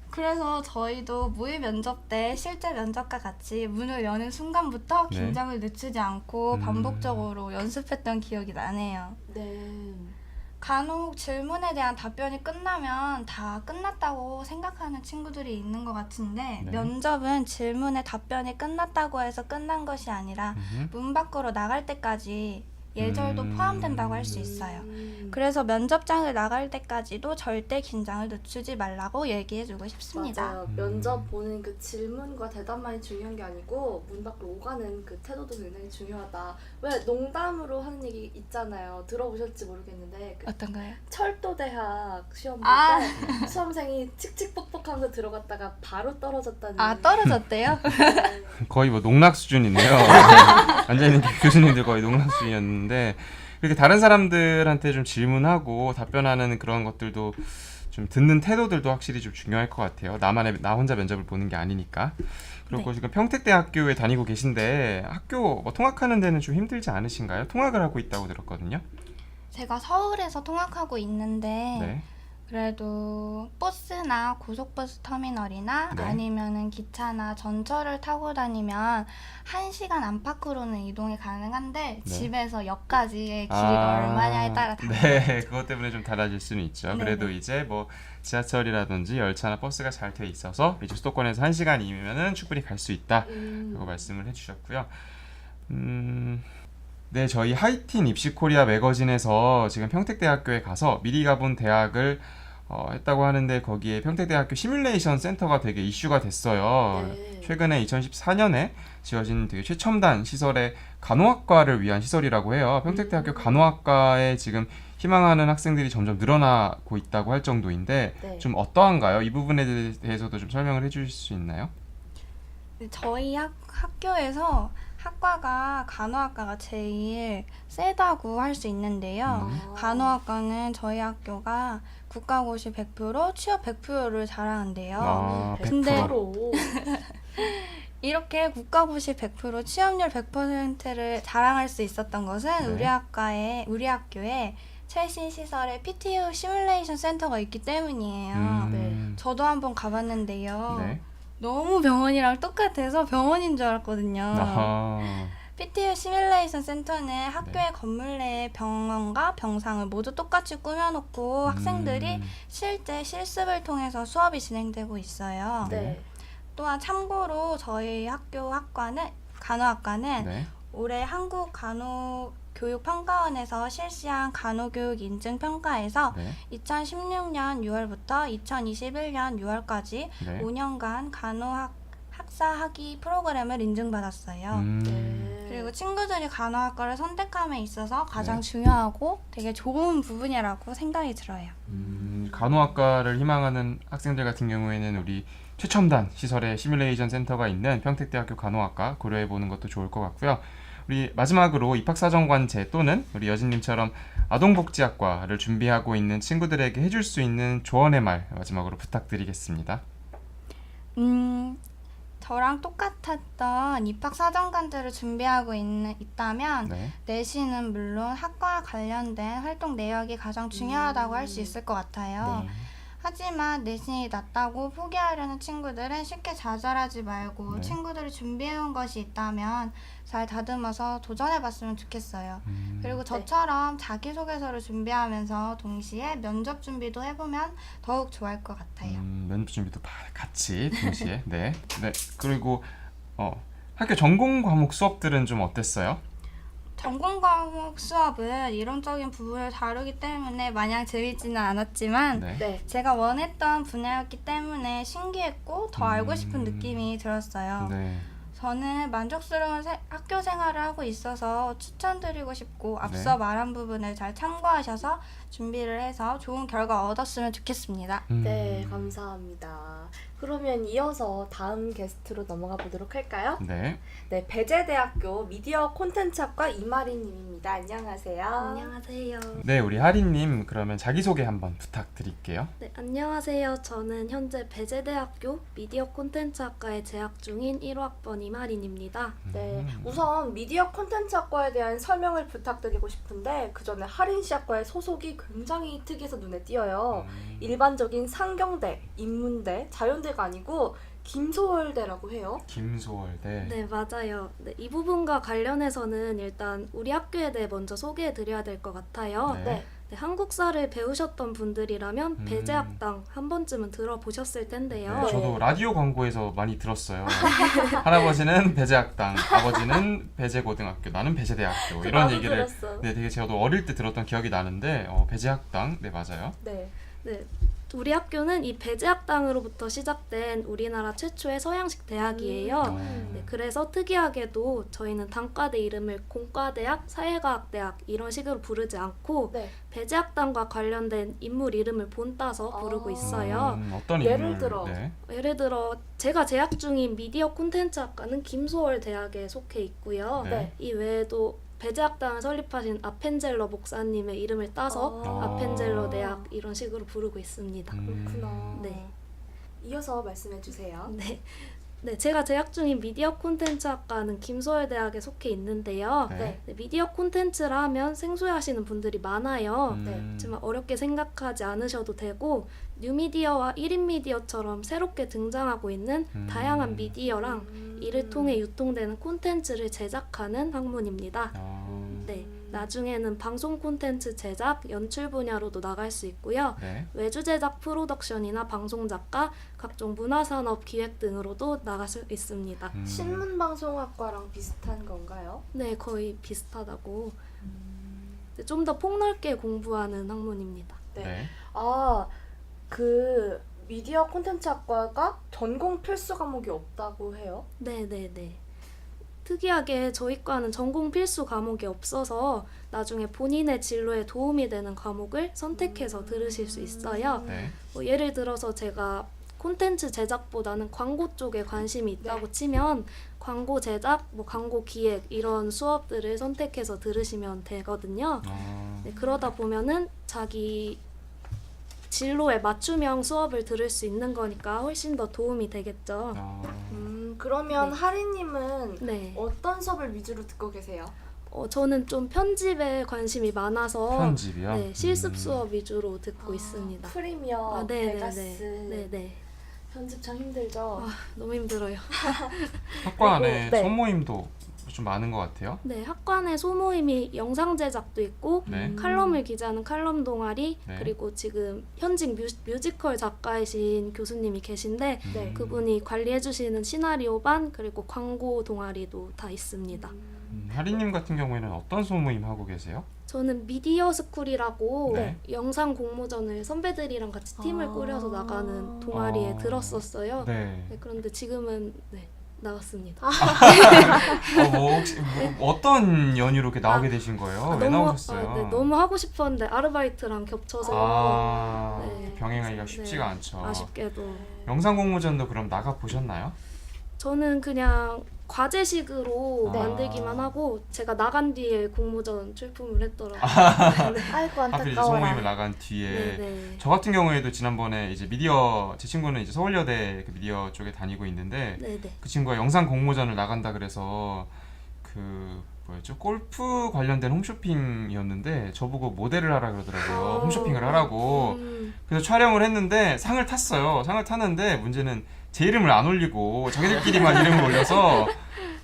그래서 저희도 모의 면접 때 실제 면접과 같이 문을 여는 순간부터 네. 긴장을 늦추지 않고 반복적으로 연습했던 기억이 나네요. 네. 간혹 질문에 대한 답변이 끝나면 다 끝났다고 생각하는 친구들이 있는 것 같은데 네. 면접은 질문에 답변이 끝났다고 해서 끝난 것이 아니라 문 밖으로 나갈 때까지 예절도 포함된다고 할 수 있어요. 그래서 면접장을 나갈 때까지도 절대 긴장을 늦추지 말라고 얘기해주고 싶습니다. 맞아요. 면접 보는 그 질문과 대답만이 중요한 게 아니고 문 밖으로 오가는 그 태도도 굉장히 중요하다. 왜 농담으로 하는 얘기 있잖아요. 들어보셨지 모르겠는데 그 어떤가요? 철도대학 시험 볼 아. 때 수험생이 칙칙뻑뻑하면서 들어갔다가 바로 떨어졌다는. 아, 떨어졌대요? 네. 거의 뭐 농락 수준이네요. 앉아있는 교수님들 거의 농락 수준이었는데 이렇게 다른 사람들한테 좀 질문하고 답변하는 그런 것들도 좀 듣는 태도들도 확실히 좀 중요할 것 같아요. 나 혼자 면접을 보는 게 아니니까. 그리고 네. 지금 평택대학교에 다니고 계신데 학교 뭐 통학하는 데는 좀 힘들지 않으신가요? 통학을 하고 있다고 들었거든요. 제가 서울에서 통학하고 있는데 네. 그래도 버스나 고속버스 터미널이나 네. 아니면은 기차나 전철을 타고 다니면 1시간 안팎으로는 이동이 가능한데 네. 집에서 역까지의 길이가 얼마냐에 따라 달라요. 네, 그것 때문에 좀 달라질 수는 있죠. 네네. 그래도 이제 뭐 지하철이라든지 열차나 버스가 잘 돼 있어서 이제 수도권에서 1시간이면은 충분히 갈 수 있다. 라고 말씀을 해주셨고요. 네, 저희 하이틴 입시코리아 매거진에서 지금 평택대학교에 가서 미리 가본 대학을 했다고 하는데 거기에 평택대학교 시뮬레이션 센터가 되게 이슈가 됐어요. 네. 최근에 2014년에 지어진 되게 최첨단 시설의 간호학과를 위한 시설이라고 해요. 평택대학교 간호학과에 지금 희망하는 학생들이 점점 늘어나고 있다고 할 정도인데 네. 좀 어떠한가요? 이 부분에 대해서도 좀 설명을 해주실 수 있나요? 저희 학교에서 학과가 간호학과가 제일 세다고 할 수 있는데요. 간호학과는 저희 학교가 국가고시 100%, 취업 100%를 자랑한대요. 아, 근데 100%. 이렇게 국가고시 100%, 취업률 100%를 자랑할 수 있었던 것은 네. 우리 학교에 최신 시설의 PTU 시뮬레이션 센터가 있기 때문이에요. 네. 저도 한번 가봤는데요. 네. 너무 병원이랑 똑같아서 병원인 줄 알았거든요. 아하. PTU 시뮬레이션 센터는 학교의 건물 내에 병원과 병상을 모두 똑같이 꾸며놓고 학생들이 실제 실습을 통해서 수업이 진행되고 있어요. 네. 또한 참고로 저희 학교 간호학과는 네. 올해 한국간호교육평가원에서 실시한 간호교육 인증평가에서 네. 2016년 6월부터 2021년 6월까지 네. 5년간 학사 학위 프로그램을 인증받았어요. 네. 그리고 친구들이 간호학과를 선택함에 있어서 가장 네. 중요하고 되게 좋은 부분이라고 생각이 들어요. 간호학과를 희망하는 학생들 같은 경우에는 우리 최첨단 시설의 시뮬레이션 센터가 있는 평택대학교 간호학과 고려해보는 것도 좋을 것 같고요. 우리 마지막으로 입학사정관제 또는 우리 여진님처럼 아동복지학과를 준비하고 있는 친구들에게 해줄 수 있는 조언의 말 마지막으로 부탁드리겠습니다. 저랑 똑같았던 입학사정관제를 준비하고 있다면 네. 내신은 물론 학과와 관련된 활동 내역이 가장 중요하다고 할 수 있을 것 같아요. 네. 하지만 내신이 낮다고 포기하려는 친구들은 쉽게 좌절하지 말고 네. 친구들이 준비해온 것이 있다면 잘 다듬어서 도전해봤으면 좋겠어요. 그리고 저처럼 자기소개서를 준비하면서 동시에 면접 준비도 해보면 더욱 좋아할 것 같아요. 면접 준비도 같이 동시에. 네. 네. 그리고 학교 전공 과목 수업들은 좀 어땠어요? 전공 과목 수업은 이론적인 부분을 다루기 때문에 마냥 재밌지는 않았지만 네. 네. 제가 원했던 분야였기 때문에 신기했고 더 알고 싶은 느낌이 들었어요. 네. 저는 만족스러운 학교 생활을 하고 있어서 추천드리고 싶고 앞서 네. 말한 부분을 잘 참고하셔서 준비를 해서 좋은 결과 얻었으면 좋겠습니다. 네, 감사합니다. 그러면 이어서 다음 게스트로 넘어가 보도록 할까요? 네. 네, 배재대학교 미디어 콘텐츠학과 이마리님입니다. 안녕하세요. 안녕하세요. 네, 우리 하리님 그러면 자기소개 한번 부탁드릴게요. 네, 안녕하세요. 저는 현재 배재대학교 미디어 콘텐츠학과에 재학 중인 1호학번 이마린입니다. 네, 우선 미디어 콘텐츠학과에 대한 설명을 부탁드리고 싶은데 그 전에 하린씨 학과의 소속이 굉장히 특이해서 눈에 띄어요. 일반적인 상경대, 인문대, 자연대가 아니고 김소월대라고 해요. 김소월대. 네, 맞아요. 네, 이 부분과 관련해서는 일단 우리 학교에 대해 먼저 소개해 드려야 될 것 같아요. 네. 네. 네, 한국사를 배우셨던 분들이라면 음. 배제학당 한 번쯤은 들어보셨을 텐데요. 네, 저도 라디오 광고에서 많이 들었어요. 할아버지는 배제학당, 아버지는 배제고등학교, 나는 배제대학교 이런 나도 얘기를 들었어. 네, 되게 저도 어릴 때 들었던 기억이 나는데 배제학당, 네 맞아요. 네. 네, 우리 학교는 이 배제학당으로부터 시작된 우리나라 최초의 서양식 대학이에요. 네, 그래서 특이하게도 저희는 단과대 이름을 공과대학, 사회과학대학 이런 식으로 부르지 않고 네. 배제학당과 관련된 인물 이름을 본따서 부르고 있어요. 어떤 예를 인물? 들어. 네. 예를 들어 제가 재학 중인 미디어 콘텐츠학과는 김소월 대학에 속해 있고요. 네. 이 외에도 배제학당을 설립하신 아펜젤러 목사님의 이름을 따서 아. 아펜젤러 대학 이런 식으로 부르고 있습니다. 그렇구나. 네. 이어서 말씀해 주세요. 네, 제가 재학 중인 미디어 콘텐츠학과는 김소월 대학에 속해 있는데요. 네. 네, 미디어 콘텐츠라 하면 생소해하시는 분들이 많아요. 네. 하지만 어렵게 생각하지 않으셔도 되고 뉴미디어와 1인 미디어처럼 새롭게 등장하고 있는 다양한 미디어랑 이를 통해 유통되는 콘텐츠를 제작하는 학문입니다. 네, 나중에는 방송 콘텐츠 제작, 연출 분야로도 나갈 수 있고요. 네. 외주 제작 프로덕션이나 방송 작가, 각종 문화산업 기획 등으로도 나갈 수 있습니다. 신문방송학과랑 비슷한 건가요? 네, 거의 비슷하다고. 좀 더 폭넓게 공부하는 학문입니다. 네. 네. 아, 그 미디어 콘텐츠 학과가 전공 필수 과목이 없다고 해요? 네. 특이하게 저희 과는 전공 필수 과목이 없어서 나중에 본인의 진로에 도움이 되는 과목을 선택해서 들으실 수 있어요. 네. 뭐 예를 들어서 제가 콘텐츠 제작보다는 광고 쪽에 관심이 있다고 치면 광고 제작, 뭐 광고 기획 이런 수업들을 선택해서 들으시면 되거든요. 네, 그러다 보면은 자기 진로에 맞춤형 수업을 들을 수 있는 거니까 훨씬 더 도움이 되겠죠. 그러면 네. 하리님은 네. 어떤 수업을 위주로 듣고 계세요? 저는 좀 편집에 관심이 많아서 편집이요? 네, 실습 수업 위주로 듣고 있습니다. 프리미어, 베가스, 네네. 편집 참 힘들죠? 아, 너무 힘들어요. 학과 안에 네. 소모임도 좀 많은 것 같아요. 네, 학과내 소모임이 영상 제작도 있고 네. 칼럼을 기재하는 칼럼 동아리 네. 그리고 지금 현직 뮤지컬 작가이신 교수님이 계신데 네. 그분이 관리해주시는 시나리오반 그리고 광고 동아리도 다 있습니다. 하리님 같은 경우에는 어떤 소모임 하고 계세요? 저는 미디어 스쿨이라고 네. 영상 공모전을 선배들이랑 같이 팀을 꾸려서 나가는 동아리에 들었었어요. 네. 네, 그런데 지금은 나갔습니다. 혹시 어떤 연유로 이렇게 나오게 되신 거예요? 왜 나오셨어요? 네, 너무 하고 싶었는데 아르바이트랑 겹쳐서 네. 병행하기가 쉽지가 네, 않죠. 아쉽게도 영상 공모전도 그럼 나가 보셨나요? 저는 그냥 과제식으로 네. 만들기만 하고 제가 나간 뒤에 공모전 출품을 했더라고요. 아이고 하필 이제 소모임을 나간 뒤에 네. 저 같은 경우에도 지난번에 이제 미디어 제 친구는 이제 서울여대 그 미디어 쪽에 다니고 있는데 네. 그 친구가 영상 공모전을 나간다 그래서 그 뭐였죠? 골프 관련된 홈쇼핑이었는데 저보고 모델을 하라 그러더라고요. 홈쇼핑을 하라고. 그래서 촬영을 했는데 상을 탔어요. 상을 탔는데 문제는 제 이름을 안 올리고 자기들끼리만 이름을 올려서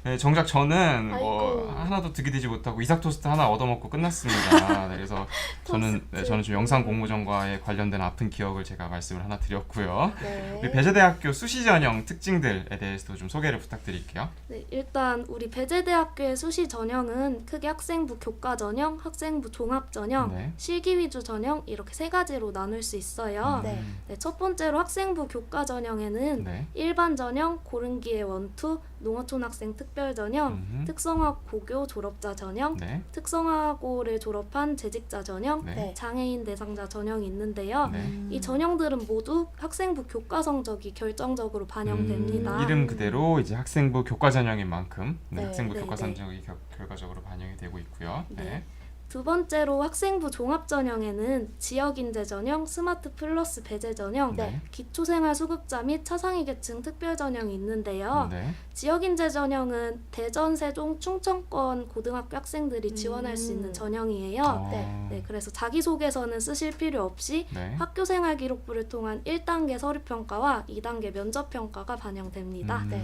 네, 정작 저는 뭐 하나도 득이 되지 못하고 이삭 토스트 하나 얻어먹고 끝났습니다. 네, 그래서 저는 좀 영상 공모전과에 관련된 아픈 기억을 제가 말씀을 하나 드렸고요. 네. 우리 배제대학교 수시 전형 특징들에 대해서도 좀 소개를 부탁드릴게요. 네, 일단 우리 배제대학교의 수시 전형은 크게 학생부 교과 전형, 학생부 종합 전형, 네. 실기 위주 전형 이렇게 세 가지로 나눌 수 있어요. 네. 네, 첫 번째로 학생부 교과 전형에는 네. 일반 전형, 고른기의 원투, 농어촌학생 특별 전형, 특성화 고교 졸업자 전형, 네. 특성화고를 졸업한 재직자 전형, 네. 장애인 대상자 전형이 있는데요. 네. 이 전형들은 모두 학생부 교과 성적이 결정적으로 반영됩니다. 이름 그대로 이제 학생부 교과 전형인 만큼 네. 학생부 네, 교과 네. 성적이 결과적으로 반영이 되고 있고요. 네. 두 번째로 학생부 종합 전형에는 지역인재 전형, 스마트 플러스 배제 전형, 네. 기초생활수급자 및 차상위계층 특별 전형이 있는데요. 네. 지역인재 전형은 대전, 세종, 충청권 고등학교 학생들이 지원할 수 있는 전형이에요. 네, 그래서 자기소개서는 쓰실 필요 없이 네. 학교생활 기록부를 통한 1단계 서류평가와 2단계 면접평가가 반영됩니다. 네.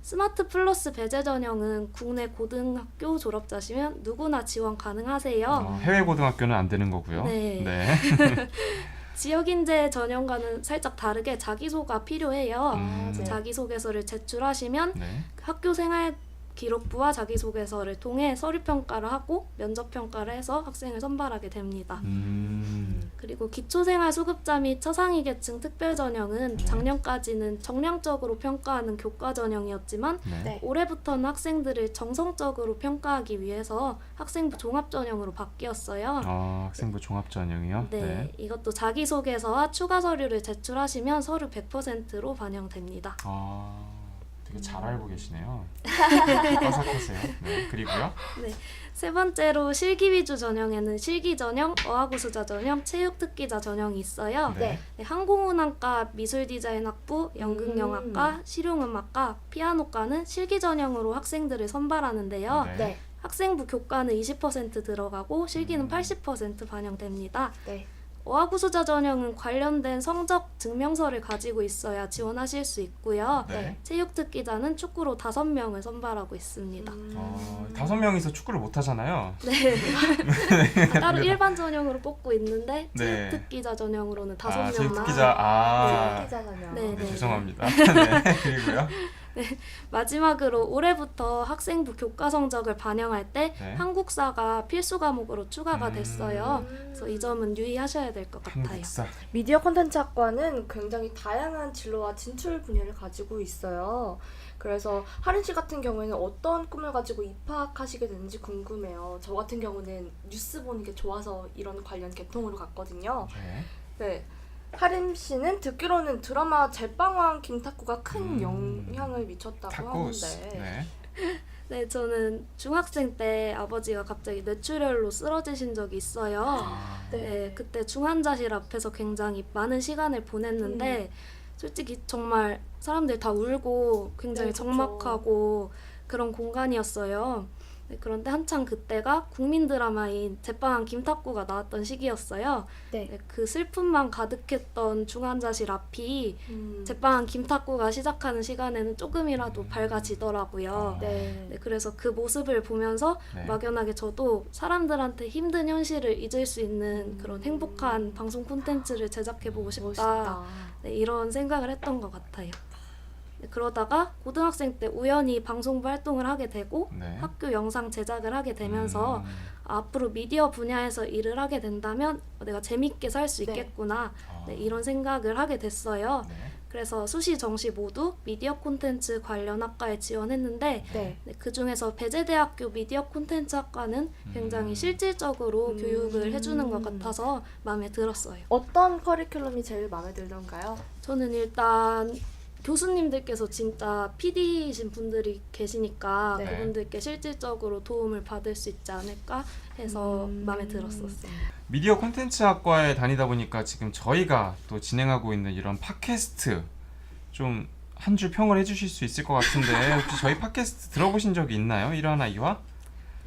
스마트 플러스 배제 전형은 국내 고등학교 졸업자시면 누구나 지원 가능하세요. 해외 고등학교는 안 되는 거고요. 네. 네. 지역 인재 전형과는 살짝 다르게 자기소가 필요해요. 그래서 네. 자기소개서를 제출하시면 네. 학교 생활 기록부와 자기소개서를 통해 서류 평가를 하고 면접 평가를 해서 학생을 선발하게 됩니다. 그리고 기초생활 수급자 및 차상위계층 특별 전형은 작년까지는 정량적으로 평가하는 교과 전형이었지만 네. 네. 올해부터는 학생들을 정성적으로 평가하기 위해서 학생부 종합 전형으로 바뀌었어요. 학생부 종합 전형이요? 네, 이것도 자기소개서와 추가 서류를 제출하시면 서류 100%로 반영됩니다. 되게 잘 알고 계시네요. 빠삭하세요. 네. 그리고요? 세 번째로 실기 위주 전형에는 실기 전형, 어학우수자 전형, 체육 특기자 전형이 있어요. 네. 네, 항공운항과 미술디자인학부, 연극영화과, 실용음악과, 피아노과는 실기 전형으로 학생들을 선발하는데요. 네. 네. 학생부 교과는 20% 들어가고 실기는 80% 반영됩니다. 네. 어학우수자 전형은 관련된 성적 증명서를 가지고 있어야 지원하실 수 있고요. 네. 체육특기자는 축구로 5명을 선발하고 있습니다. 5명이서 축구를 못 하잖아요. 따로 일반 전형으로 뽑고 있는데 네. 체육특기자 전형으로는 5명만. 체육특기자. 기자 전형. 네. 네, 죄송합니다. 네. 그리고요? 마지막으로 올해부터 학생부 교과 성적을 반영할 때 네. 한국사가 필수 과목으로 추가가 됐어요. 음. 그래서 이 점은 유의하셔야 될 것 같아요. 한국사. 미디어 콘텐츠 학과는 굉장히 다양한 진로와 진출 분야를 가지고 있어요. 그래서 하린 씨 같은 경우에는 어떤 꿈을 가지고 입학하시게 됐는지 궁금해요. 저 같은 경우는 뉴스 보는 게 좋아서 이런 관련 계통으로 갔거든요. 네. 네. 하림 씨는 듣기로는 드라마 제빵왕 김탁구가 큰 영향을 미쳤다고 탁구스. 하는데. 네. 네, 저는 중학생 때 아버지가 갑자기 뇌출혈로 쓰러지신 적이 있어요. 네, 그때 중환자실 앞에서 굉장히 많은 시간을 보냈는데 솔직히 정말 사람들 다 울고 굉장히 네, 그쵸. 적막하고 그런 공간이었어요. 네, 그런데 한창 그때가 국민 드라마인 제빵왕 김탁구가 나왔던 시기였어요. 네. 네, 그 슬픔만 가득했던 중환자실 앞이 제빵왕 김탁구가 시작하는 시간에는 조금이라도 밝아지더라고요. 네. 네, 그래서 그 모습을 보면서 네. 막연하게 저도 사람들한테 힘든 현실을 잊을 수 있는 그런 행복한 방송 콘텐츠를 제작해보고 싶다. 멋있다. 네, 이런 생각을 했던 것 같아요. 네, 그러다가 고등학생 때 우연히 방송부 활동을 하게 되고 네. 학교 영상 제작을 하게 되면서 앞으로 미디어 분야에서 일을 하게 된다면 내가 재밌게 살 수 네. 있겠구나 네, 이런 생각을 하게 됐어요. 네. 그래서 수시 정시 모두 미디어 콘텐츠 관련 학과에 지원했는데 네. 네, 그중에서 배재대학교 미디어 콘텐츠 학과는 굉장히 실질적으로 교육을 해주는 것 같아서 마음에 들었어요. 어떤 커리큘럼이 제일 마음에 들던가요? 저는 일단 교수님들께서 진짜 PD이신 분들이 계시니까 네. 그분들께 실질적으로 도움을 받을 수 있지 않을까 해서 마음에 들었었어요. 미디어 콘텐츠 학과에 다니다 보니까 지금 저희가 또 진행하고 있는 이런 팟캐스트 좀 한 줄 평을 해주실 수 있을 것 같은데 혹시 저희 팟캐스트 들어보신 적이 있나요? 1화나 2화?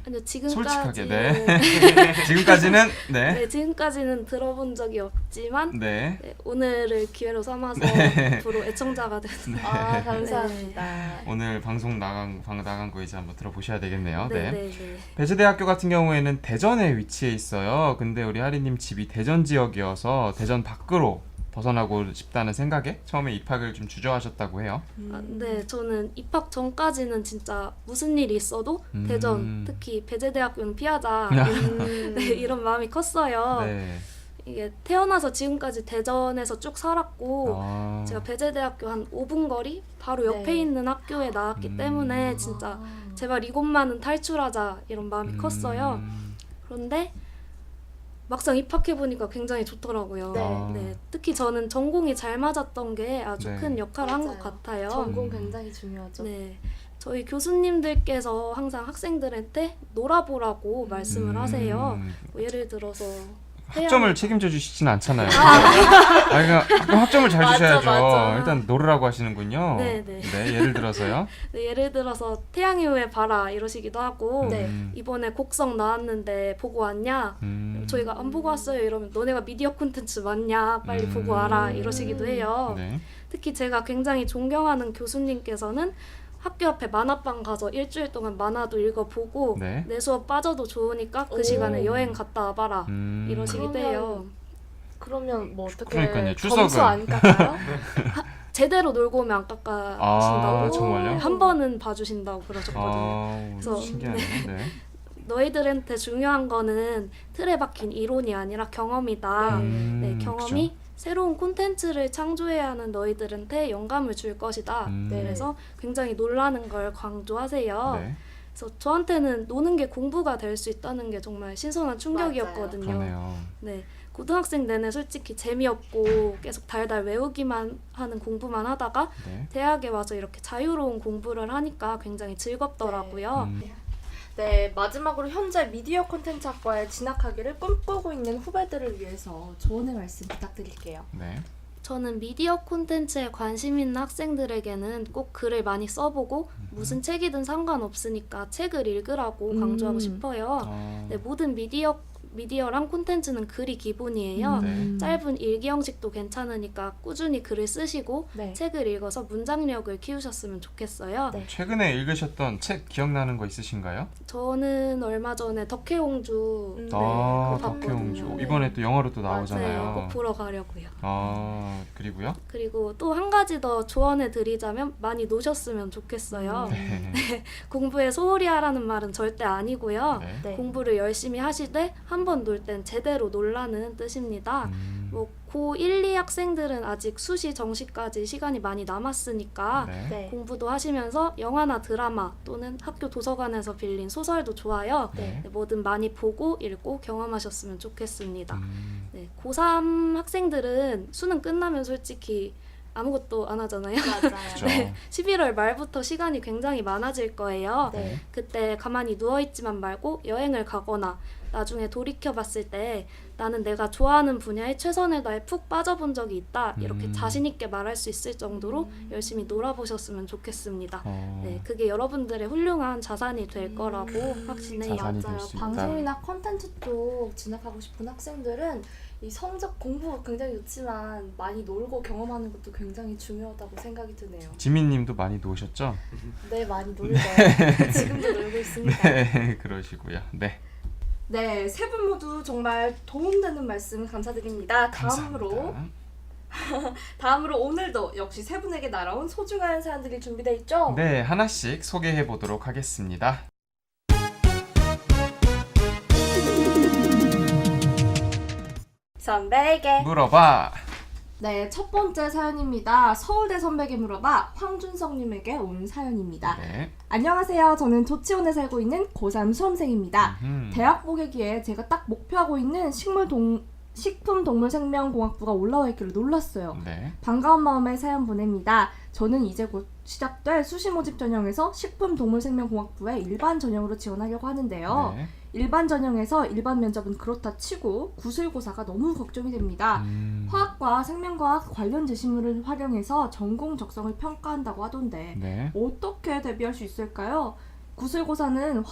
아니요, 지금까지 솔직하게, 네. 지금까지는 네. 네, 지금까지는 들어본 적이 없지만 네. 네, 오늘을 기회로 삼아서 앞으로 애청자가 됐어요. 아, 감사합니다. 오늘 방송 나간 거 이제 한번 들어보셔야 되겠네요. 네, 네. 네, 네. 배재대학교 같은 경우에는 대전에 위치해 있어요. 근데 우리 하리님 집이 대전 지역이어서 대전 밖으로 벗어나고 싶다는 생각에 처음에 입학을 좀 주저하셨다고 해요. 아, 네, 저는 입학 전까지는 진짜 무슨 일이 있어도 대전, 특히 배재대학교는 피하자 네, 이런 마음이 컸어요. 네. 이게 태어나서 지금까지 대전에서 쭉 살았고 아. 제가 배재대학교 한 5분 거리 바로 옆에 네. 있는 학교에 나왔기 때문에 진짜 제발 이곳만은 탈출하자 이런 마음이 컸어요. 그런데 막상 입학해보니까 굉장히 좋더라고요. 네. 네, 특히 저는 전공이 잘 맞았던 게 아주 네. 큰 역할을 한 것 맞아요. 같아요. 전공 굉장히 중요하죠. 네, 저희 교수님들께서 항상 학생들한테 놀아보라고 말씀을 하세요. 뭐 예를 들어서 학점을 책임져 주시진 않잖아요. 그러니까 학점을 잘 맞아, 주셔야죠. 맞아. 일단 놀으라고 하시는군요. 네, 네. 예를 들어서요. 네, 예를 들어서 태양의 후예 봐라 이러시기도 하고 네. 이번에 곡성 나왔는데 보고 왔냐? 저희가 안 보고 왔어요 이러면 너네가 미디어 콘텐츠 맞냐? 빨리 보고 와라 이러시기도 해요. 네. 특히 제가 굉장히 존경하는 교수님께서는 학교 앞에 만화방 가서 일주일 동안 만화도 읽어보고 네. 내 수업 빠져도 좋으니까 그 오. 시간에 여행 갔다 와봐라 이러시기도 그러면 해요. 그러면 뭐 어떻게 그러니까요, 점수 추석은. 안 깎아요? 제대로 놀고 오면 안 깎아주신다고 아, 정말요? 한 번은 봐주신다고 그러셨거든요. 아, 그래서 신기하네. 네. 너희들한테 중요한 거는 틀에 박힌 이론이 아니라 경험이다. 네, 경험이 그쵸. 새로운 콘텐츠를 창조해야 하는 너희들한테 영감을 줄 것이다. 네. 그래서 굉장히 놀라는 걸 강조하세요. 네. 그래서 저한테는 노는 게 공부가 될 수 있다는 게 정말 신선한 충격이었거든요. 그러네요. 네, 고등학생 내내 솔직히 재미없고 계속 달달 외우기만 하는 공부만 하다가 네. 대학에 와서 이렇게 자유로운 공부를 하니까 굉장히 즐겁더라고요. 네, 마지막으로 현재 미디어 콘텐츠 학과에 진학하기를 꿈꾸고 있는 후배들을 위해서 조언의 말씀 부탁드릴게요. 네. 저는 미디어 콘텐츠에 관심 있는 학생들에게는 꼭 글을 많이 써보고 무슨 책이든 상관없으니까 책을 읽으라고 강조하고 싶어요. 아, 네, 모든 미디어랑 콘텐츠는 글이 기본이에요. 네. 짧은 일기 형식도 괜찮으니까 꾸준히 글을 쓰시고 네. 책을 읽어서 문장력을 키우셨으면 좋겠어요. 네. 최근에 읽으셨던 책 기억나는 거 있으신가요? 저는 얼마 전에 덕혜옹주 아, 그거 덕혜옹주. 봤거든요. 이번에 또 영화로 또 네, 나오잖아요. 꼭 보러 가려고요. 아, 그리고요? 그리고 또 한 가지 더 조언해 드리자면 많이 노셨으면 좋겠어요. 네. 공부에 소홀히 하라는 말은 절대 아니고요. 네. 네. 공부를 열심히 하시되 한 번 놀 땐 제대로 놀라는 뜻입니다. 뭐 고1, 2 학생들은 아직 수시 정시까지 시간이 많이 남았으니까 네. 네. 공부도 하시면서 영화나 드라마 또는 학교 도서관에서 빌린 소설도 좋아요. 네. 네, 뭐든 많이 보고 읽고 경험하셨으면 좋겠습니다. 음, 네, 고3 학생들은 수능 끝나면 솔직히 아무것도 안 하잖아요. 맞아요. 그죠. 네, 11월 말부터 시간이 굉장히 많아질 거예요. 네. 그때 가만히 누워있지만 말고 여행을 가거나 나중에 돌이켜봤을 때 나는 내가 좋아하는 분야에 최선을 다해 푹 빠져본 적이 있다. 이렇게 자신있게 말할 수 있을 정도로 열심히 놀아보셨으면 좋겠습니다. 네, 그게 여러분들의 훌륭한 자산이 될 거라고 확신해요. 자산이 될 맞아요. 수 있다. 방송이나 콘텐츠 쪽 진학하고 싶은 학생들은 이 성적 공부 굉장히 좋지만 많이 놀고 경험하는 것도 굉장히 중요하다고 생각이 드네요. 지민님도 많이 놓으셨죠? 네, 많이 놀죠. 지금도 놀고 있습니다. 네, 그러시고요. 네. 네, 세 분 모두 정말 도움되는 말씀 감사드립니다. 다음으로 감사합니다. 오늘도 역시 세 분에게 날아온 소중한 사연들이 준비되어 있죠? 네, 하나씩 소개해 보도록 하겠습니다. 선배에게. 물어봐. 네, 첫 번째 사연입니다. 서울대 선배에게 물어봐 황준성님에게 온 사연입니다. 네. 안녕하세요. 저는 조치원에 살고 있는 고3 수험생입니다. 음. 대학 보내기에 제가 딱 목표하고 있는 식품동물생명공학부가 올라와 있기를 놀랐어요. 네. 반가운 마음에 사연 보냅니다. 저는 이제 곧 시작될 수시 모집 전형에서 식품동물생명공학부에 일반 전형으로 지원하려고 하는데요. 네. 일반 전형에서 일반 면접은 그렇다 치고 구술고사가 너무 걱정이 됩니다. 화학과 생명과학 관련 제시물을 활용해서 전공 적성을 평가한다고 하던데 네. 어떻게 대비할 수 있을까요? 구술고사는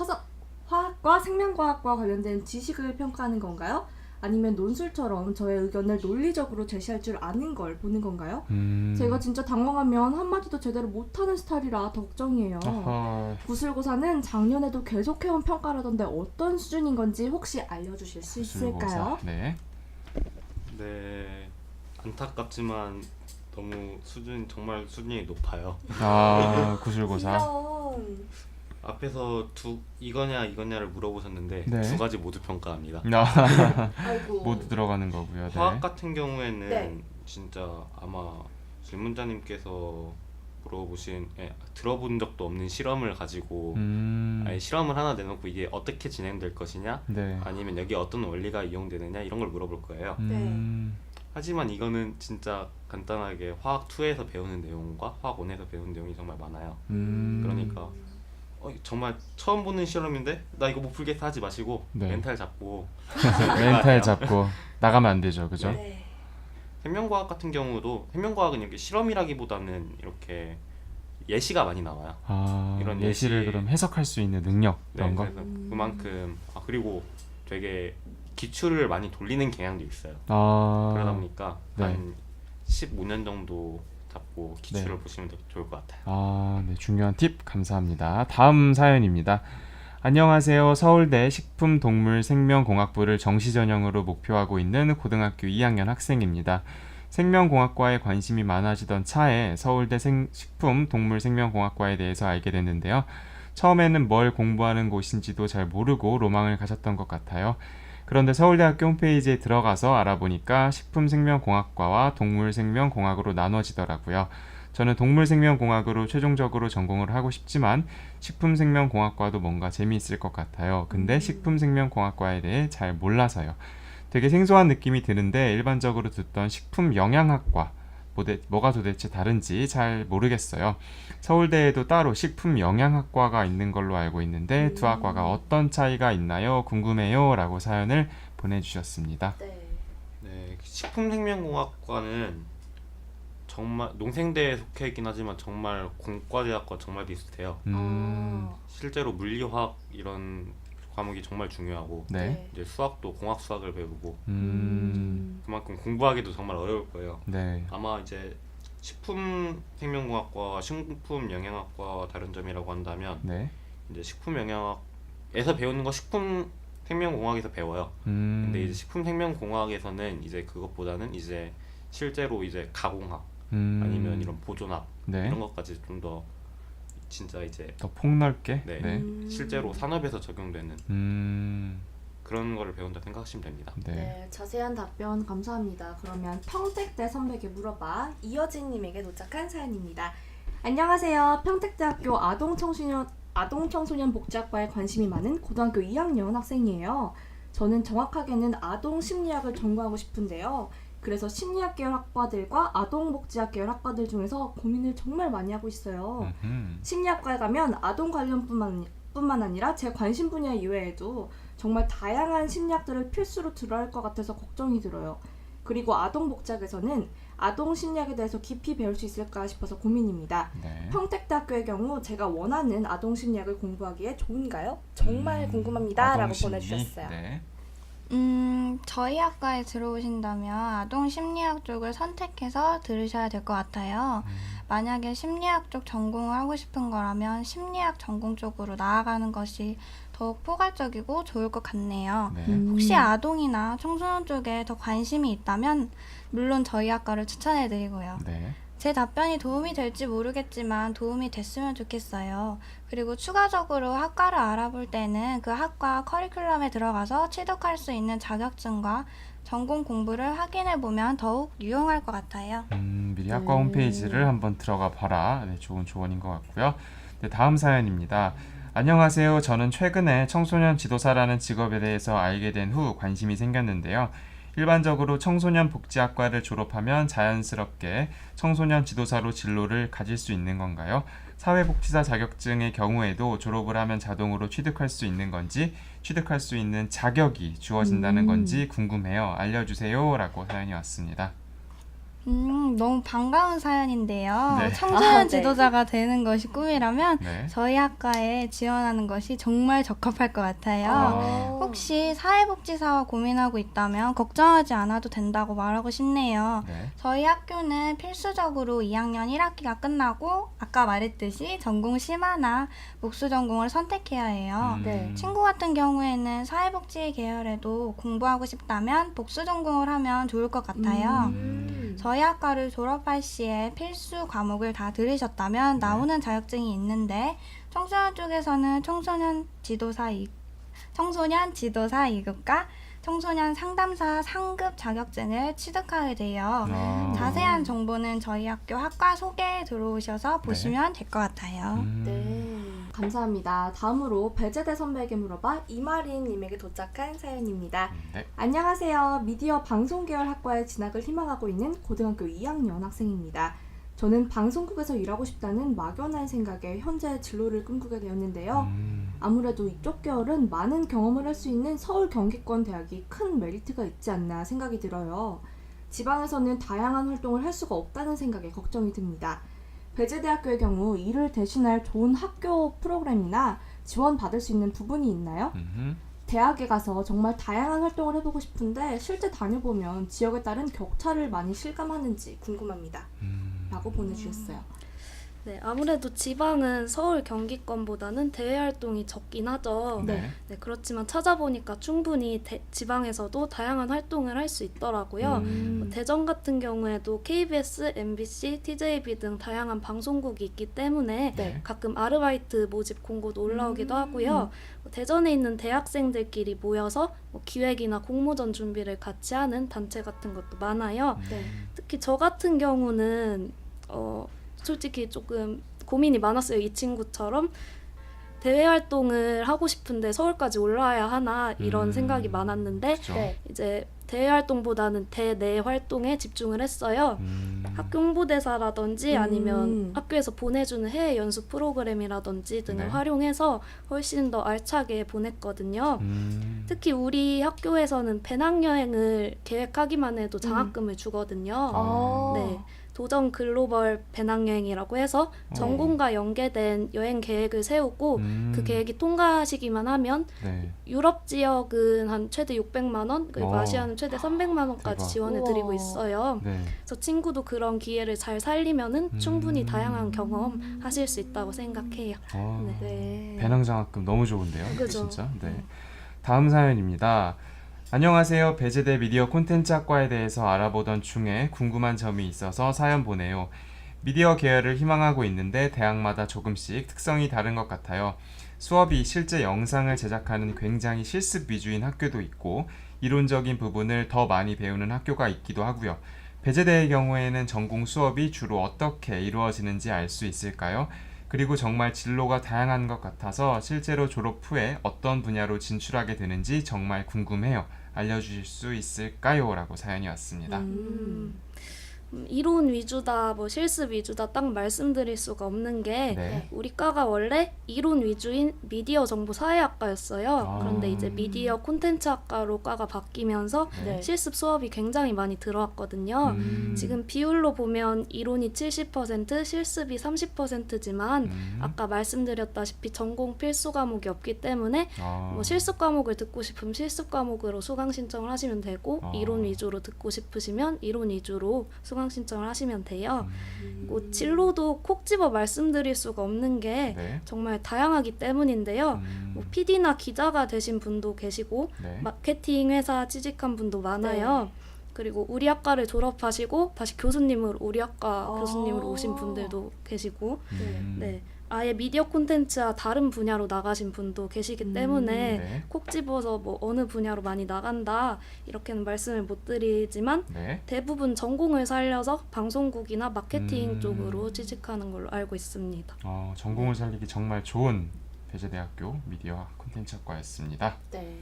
화학과 생명과학과 관련된 지식을 평가하는 건가요? 아니면 논술처럼 저의 의견을 논리적으로 제시할 줄 아는 걸 보는 건가요? 제가 진짜 당황하면 한마디도 제대로 못하는 스타일이라 더 걱정이에요. 어허. 구술고사는 작년에도 계속해온 평가라던데 어떤 수준인 건지 혹시 알려주실 수 있을까요? 구술고사. 네. 네, 안타깝지만 너무 정말 수준이 높아요. 아, 구술고사. 이런. 앞에서 이거냐를 물어보셨는데 네. 두 가지 모두 평가합니다. 아이고. 모두 들어가는 거고요. 네. 화학 같은 경우에는 네. 진짜 아마 질문자님께서 들어본 적도 없는 실험을 가지고 아예 실험을 하나 내놓고 이게 어떻게 진행될 것이냐 네. 아니면 여기 어떤 원리가 이용되느냐 이런 걸 물어볼 거예요. 하지만 이거는 진짜 간단하게 화학 2에서 배우는 내용과 화학 1에서 배우는 내용이 정말 많아요. 그러니까 정말 처음 보는 실험인데 나 이거 못 풀겠다 하지 마시고 네. 멘탈 잡고 멘탈 잡고 나가면 안 되죠, 그죠? 네. 생명과학 같은 경우도 생명과학은 이렇게 실험이라기보다는 이렇게 예시가 많이 나와요. 아, 이런 예시를 예시- 그럼 해석할 수 있는 능력 네, 이런 거. 그래서 그만큼 그리고 되게 기출을 많이 돌리는 경향도 있어요. 아, 그러다 보니까 네. 한 15년 정도 잡고 기출을 보시면 더 좋을 것 같아요. 아, 네, 중요한 팁 감사합니다. 다음 사연입니다. 안녕하세요. 서울대 식품동물생명공학부를 정시전형으로 목표하고 있는 고등학교 2학년 학생입니다. 생명공학과에 관심이 많아지던 차에 서울대 식품동물생명공학과에 대해서 알게 됐는데요. 처음에는 뭘 공부하는 곳인지도 잘 모르고 로망을 가졌던 것 같아요. 그런데 서울대학교 홈페이지에 들어가서 알아보니까 식품생명공학과와 동물생명공학으로 나눠지더라고요. 저는 동물생명공학으로 최종적으로 전공을 하고 싶지만 식품생명공학과도 뭔가 재미있을 것 같아요. 근데 식품생명공학과에 대해 잘 몰라서요. 되게 생소한 느낌이 드는데 일반적으로 듣던 식품영양학과 뭐가 도대체 다른지 잘 모르겠어요. 서울대에도 따로 식품영양학과가 있는 걸로 알고 있는데 두 학과가 어떤 차이가 있나요? 궁금해요. 라고 사연을 보내주셨습니다. 네, 식품생명공학과는 정말 농생대에 속해 있긴 하지만 정말 공과대학과 정말 비슷해요. 실제로 물리화학 이런 과목이 정말 중요하고 네. 이제 수학도 공학 수학을 배우고 음. 그만큼 공부하기도 정말 어려울 거예요. 네. 아마 이제 식품생명공학과와 식품영양학과와 다른 점이라고 한다면 네. 이제 식품영양학에서 배우는 거 식품생명공학에서 배워요. 근데 이제 식품생명공학에서는 이제 그것보다는 이제 실제로 이제 가공학 아니면 이런 보존학 네. 이런 것까지 좀 더 진짜 이제 더 폭넓게. 네, 네. 실제로 산업에서 적용되는 그런 거를 배운다 생각하시면 됩니다. 네. 네, 자세한 답변 감사합니다. 그러면 평택대 선배에게 물어봐 이여진님에게 도착한 사연입니다. 안녕하세요. 평택대학교 아동청소년 복지학과에 관심이 많은 고등학교 2학년 학생이에요. 저는 정확하게는 아동심리학을 전공하고 싶은데요. 그래서 심리학 계열 학과들과 아동복지학 계열 학과들 중에서 고민을 정말 많이 하고 있어요. 심리학과에 가면 아동 관련뿐만 아니라 제 관심 분야 이외에도 정말 다양한 심리학들을 필수로 들어야 할 것 같아서 걱정이 들어요. 그리고 아동복지학에서는 아동심리학에 대해서 깊이 배울 수 있을까 싶어서 고민입니다. 네. 평택대학교의 경우 제가 원하는 아동심리학을 공부하기에 좋은가요? 정말 궁금합니다. 라고 아동심리. 보내주셨어요. 네. 저희 학과에 들어오신다면 아동 심리학 쪽을 선택해서 들으셔야 될 것 같아요. 만약에 심리학 쪽 전공을 하고 싶은 거라면 심리학 전공 쪽으로 나아가는 것이 더욱 포괄적이고 좋을 것 같네요. 네. 혹시 아동이나 청소년 쪽에 더 관심이 있다면 물론 저희 학과를 추천해드리고요. 네. 제 답변이 도움이 될지 모르겠지만 도움이 됐으면 좋겠어요. 그리고 추가적으로 학과를 알아볼 때는 그 학과 커리큘럼에 들어가서 취득할 수 있는 자격증과 전공 공부를 확인해보면 더욱 유용할 것 같아요. 미리 학과 홈페이지를 한번 들어가 봐라. 네, 좋은 조언인 것 같고요. 네, 다음 사연입니다. 안녕하세요. 저는 최근에 청소년 지도사라는 직업에 대해서 알게 된 후 관심이 생겼는데요. 일반적으로 청소년 복지학과를 졸업하면 자연스럽게 청소년 지도사로 진로를 가질 수 있는 건가요? 사회복지사 자격증의 경우에도 졸업을 하면 자동으로 취득할 수 있는 건지, 취득할 수 있는 자격이 주어진다는 건지 궁금해요. 알려주세요. 라고 사연이 왔습니다. 너무 반가운 사연인데요. 네. 청소년 네. 지도자가 되는 것이 꿈이라면 네. 저희 학과에 지원하는 것이 정말 적합할 것 같아요. 혹시 사회복지사와 고민하고 있다면 걱정하지 않아도 된다고 말하고 싶네요. 네. 저희 학교는 필수적으로 2학년 1학기가 끝나고 아까 말했듯이 전공 심화나 복수 전공을 선택해야 해요. 네. 친구 같은 경우에는 사회복지 계열에도 공부하고 싶다면 복수 전공을 하면 좋을 것 같아요. 저희 학과를 졸업할 시에 필수 과목을 다 들으셨다면 나오는 자격증이 있는데 청소년 쪽에서는 청소년 지도사 2급과 청소년 상담사 상급 자격증을 취득하게 돼요. 자세한 정보는 저희 학교 학과 소개에 들어오셔서 보시면 될 것 같아요. 네, 감사합니다. 다음으로 배재대 선배에게 물어봐 이마린님에게 도착한 사연입니다. 네. 안녕하세요. 미디어 방송 계열 학과에 진학을 희망하고 있는 고등학교 2학년 학생입니다. 저는 방송국에서 일하고 싶다는 막연한 생각에 현재 진로를 꿈꾸게 되었는데요. 아무래도 이쪽 계열은 많은 경험을 할 수 있는 서울 경기권 대학이 큰 메리트가 있지 않나 생각이 들어요. 지방에서는 다양한 활동을 할 수가 없다는 생각에 걱정이 듭니다. 배재대학교의 경우 이를 대신할 좋은 학교 프로그램이나 지원받을 수 있는 부분이 있나요? 대학에 가서 정말 다양한 활동을 해보고 싶은데 실제 다녀보면 지역에 따른 격차를 많이 실감하는지 궁금합니다. 라고 보내주셨어요. 네, 아무래도 지방은 서울 경기권보다는 대외 활동이 적긴 하죠. 네. 네, 그렇지만 찾아보니까 충분히 지방에서도 다양한 활동을 할 수 있더라고요. 뭐 대전 같은 경우에도 KBS, MBC, TJB 등 다양한 방송국이 있기 때문에 네. 가끔 아르바이트 모집 공고도 올라오기도 하고요. 뭐 대전에 있는 대학생들끼리 모여서 뭐 기획이나 공모전 준비를 같이 하는 단체 같은 것도 많아요. 네. 특히 저 같은 경우는 솔직히 조금 고민이 많았어요. 이 친구처럼 대외 활동을 하고 싶은데 서울까지 올라와야 하나 이런 생각이 많았는데 그쵸. 네. 이제 대외 활동보다는 대내 활동에 집중을 했어요. 학교 홍보대사라든지 아니면 학교에서 보내주는 해외 연수 프로그램이라든지 등을 네. 활용해서 훨씬 더 알차게 보냈거든요. 특히 우리 학교에서는 배낭여행을 계획하기만 해도 장학금을 주거든요. 아. 네. 도전 글로벌 배낭여행이라고 해서 전공과 연계된 여행 계획을 세우고 그 계획이 통과하시기만 하면 네. 유럽 지역은 한 최대 600만 원, 그리고 어. 아시아는 최대 300만 원까지 대박. 지원해 드리고 우와. 있어요. 네. 그래서 친구도 그런 기회를 잘 살리면은 충분히 다양한 경험 하실 수 있다고 생각해요. 어, 네. 배낭장학금 너무 좋은데요. 그죠. 진짜. 네. 다음 사연입니다. 안녕하세요. 배재대 미디어 콘텐츠학과에 대해서 알아보던 중에 궁금한 점이 있어서 사연 보내요. 미디어 계열을 희망하고 있는데 대학마다 조금씩 특성이 다른 것 같아요. 수업이 실제 영상을 제작하는 굉장히 실습 위주인 학교도 있고 이론적인 부분을 더 많이 배우는 학교가 있기도 하고요. 배재대의 경우에는 전공 수업이 주로 어떻게 이루어지는지 알 수 있을까요? 그리고 정말 진로가 다양한 것 같아서 실제로 졸업 후에 어떤 분야로 진출하게 되는지 정말 궁금해요. 알려주실 수 있을까요? 라고 사연이 왔습니다. 이론 위주다, 뭐 실습 위주다 딱 말씀드릴 수가 없는 게 네. 우리 과가 원래 이론 위주인 미디어 정보 사회학과였어요. 아. 그런데 이제 미디어 콘텐츠학과로 과가 바뀌면서 네. 실습 수업이 굉장히 많이 들어왔거든요. 지금 비율로 보면 이론이 70%, 실습이 30%지만 아까 말씀드렸다시피 전공 필수 과목이 없기 때문에 뭐 실습 과목을 듣고 싶으면 실습 과목으로 수강 신청을 하시면 되고 이론 위주로 듣고 싶으시면 이론 위주로 수강 신청을 하시면 돼요. 뭐 진로도 콕 집어 말씀드릴 수가 없는 게 네. 정말 다양하기 때문인데요. 뭐 PD나 기자가 되신 분도 계시고 네. 마케팅 회사 취직한 분도 많아요. 그리고 우리 학과를 졸업하시고 다시 교수님으로 우리 학과 교수님으로 오신 분들도 계시고 네. 아예 미디어 콘텐츠와 다른 분야로 나가신 분도 계시기 때문에 네. 콕 집어서 뭐 어느 분야로 많이 나간다 이렇게는 말씀을 못 드리지만 네. 대부분 전공을 살려서 방송국이나 마케팅 쪽으로 취직하는 걸로 알고 있습니다. 전공을 살리기 정말 좋은 배재대학교 미디어 콘텐츠학과였습니다. 네.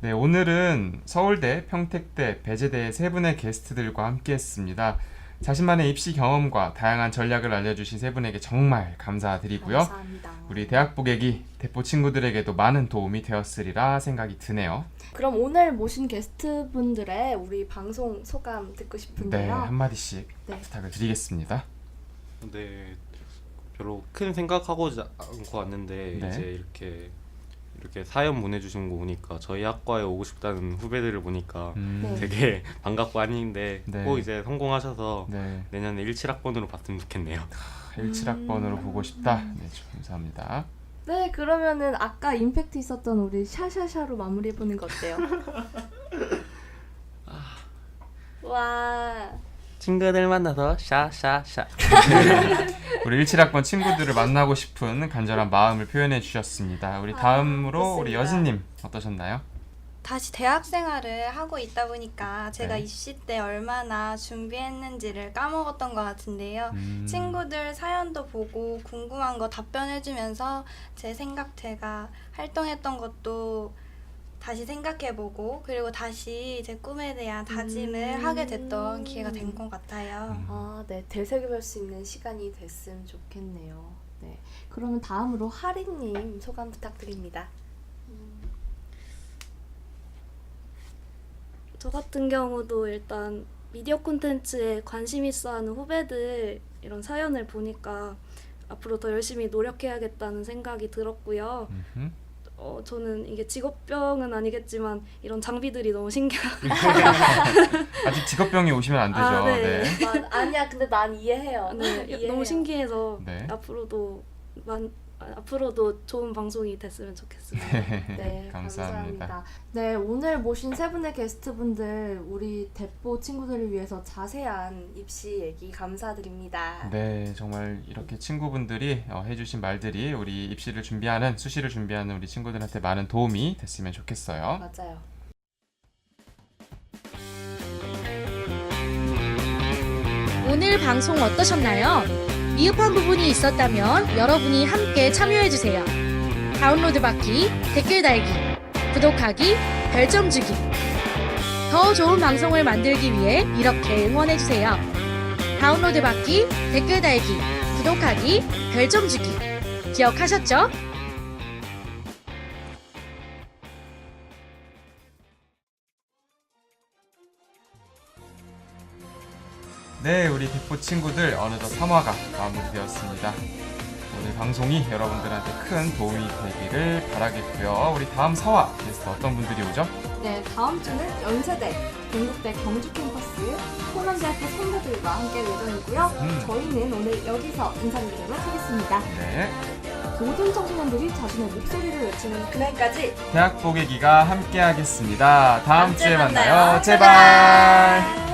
네, 오늘은 서울대, 평택대, 배재대의 세 분의 게스트들과 함께했습니다. 자신만의 입시 경험과 다양한 전략을 알려주신 세 분에게 정말 감사드리고요. 감사합니다. 우리 대학부객이 대포 친구들에게도 많은 도움이 되었으리라 생각이 드네요. 그럼 오늘 모신 게스트분들의 우리 방송 소감 듣고 네, 싶은데요. 한마디씩 네. 부탁을 드리겠습니다. 근데 별로 큰 생각하고 않고 왔는데 네. 이제 이렇게 사연 보내주신 거 보니까 저희 학과에 오고 싶다는 후배들을 보니까 네. 되게 반갑고 아닌데 네. 꼭 이제 성공하셔서 네, 내년에 17학번으로 봤으면 좋겠네요. 17학번으로 보고 싶다. 네, 감사합니다. 네, 그러면은 아까 임팩트 있었던 우리 샤샤샤로 마무리해보는 거 어때요? 와. 친구들 만나서 샤샤샤. 우리 17학번 친구들을 만나고 싶은 간절한 마음을 표현해 주셨습니다. 우리 다음으로 우리 좋습니다. 여진님 어떠셨나요? 다시 대학 생활을 하고 있다 보니까 제가 네. 입시 때 얼마나 준비했는지를 까먹었던 것 같은데요. 친구들 사연도 보고 궁금한 거 답변해주면서 제 제가 활동했던 것도 다시 생각해보고 그리고 다시 제 꿈에 대한 다짐을 하게 됐던 기회가 된 것 같아요. 아, 네. 되새겨볼 수 있는 시간이 됐으면 좋겠네요. 네. 그러면 다음으로 하리님 소감 부탁드립니다. 저 같은 경우도 일단 미디어 콘텐츠에 관심 있어 하는 후배들 이런 사연을 보니까 앞으로 더 열심히 노력해야겠다는 생각이 들었고요. 저는 이게 직업병은 아니겠지만 이런 장비들이 너무 신기하고 아직 직업병이 오시면 안 되죠. 아, 네. 아니야, 근데 난 이해해요. 네, 이해해요. 너무 신기해서 네. 앞으로도 좋은 방송이 됐으면 좋겠습니다. 네, 감사합니다. 네, 오늘 모신 세 분의 게스트분들 우리 대포 친구들을 위해서 자세한 입시 얘기 감사드립니다. 네, 정말 이렇게 친구분들이 해주신 말들이 우리 입시를 준비하는, 수시를 준비하는 우리 친구들한테 많은 도움이 됐으면 좋겠어요. 맞아요. 오늘 방송 어떠셨나요? 미흡한 부분이 있었다면 여러분이 함께 참여해주세요. 다운로드 받기, 댓글 달기, 구독하기, 별점 주기. 더 좋은 방송을 만들기 위해 이렇게 응원해주세요. 다운로드 받기, 댓글 달기, 구독하기, 별점 주기. 기억하셨죠? 네, 우리 대포 친구들 어느덧 3화가 마무리되었습니다. 오늘 방송이 여러분들한테 큰 도움이 되기를 바라겠고요. 우리 다음 4화 게스트 어떤 분들이 오죠? 네, 다음 주는 연세대, 동국대 경주 캠퍼스, 호남대학교 선배들과 함께 할 예정이고요. 저희는 오늘 여기서 인사드리도록 하겠습니다. 네, 모든 청소년들이 자신의 목소리를 외치는 그날까지 대학 보계기가 함께 하겠습니다. 다음 주에 만나요. 만나요. 제발.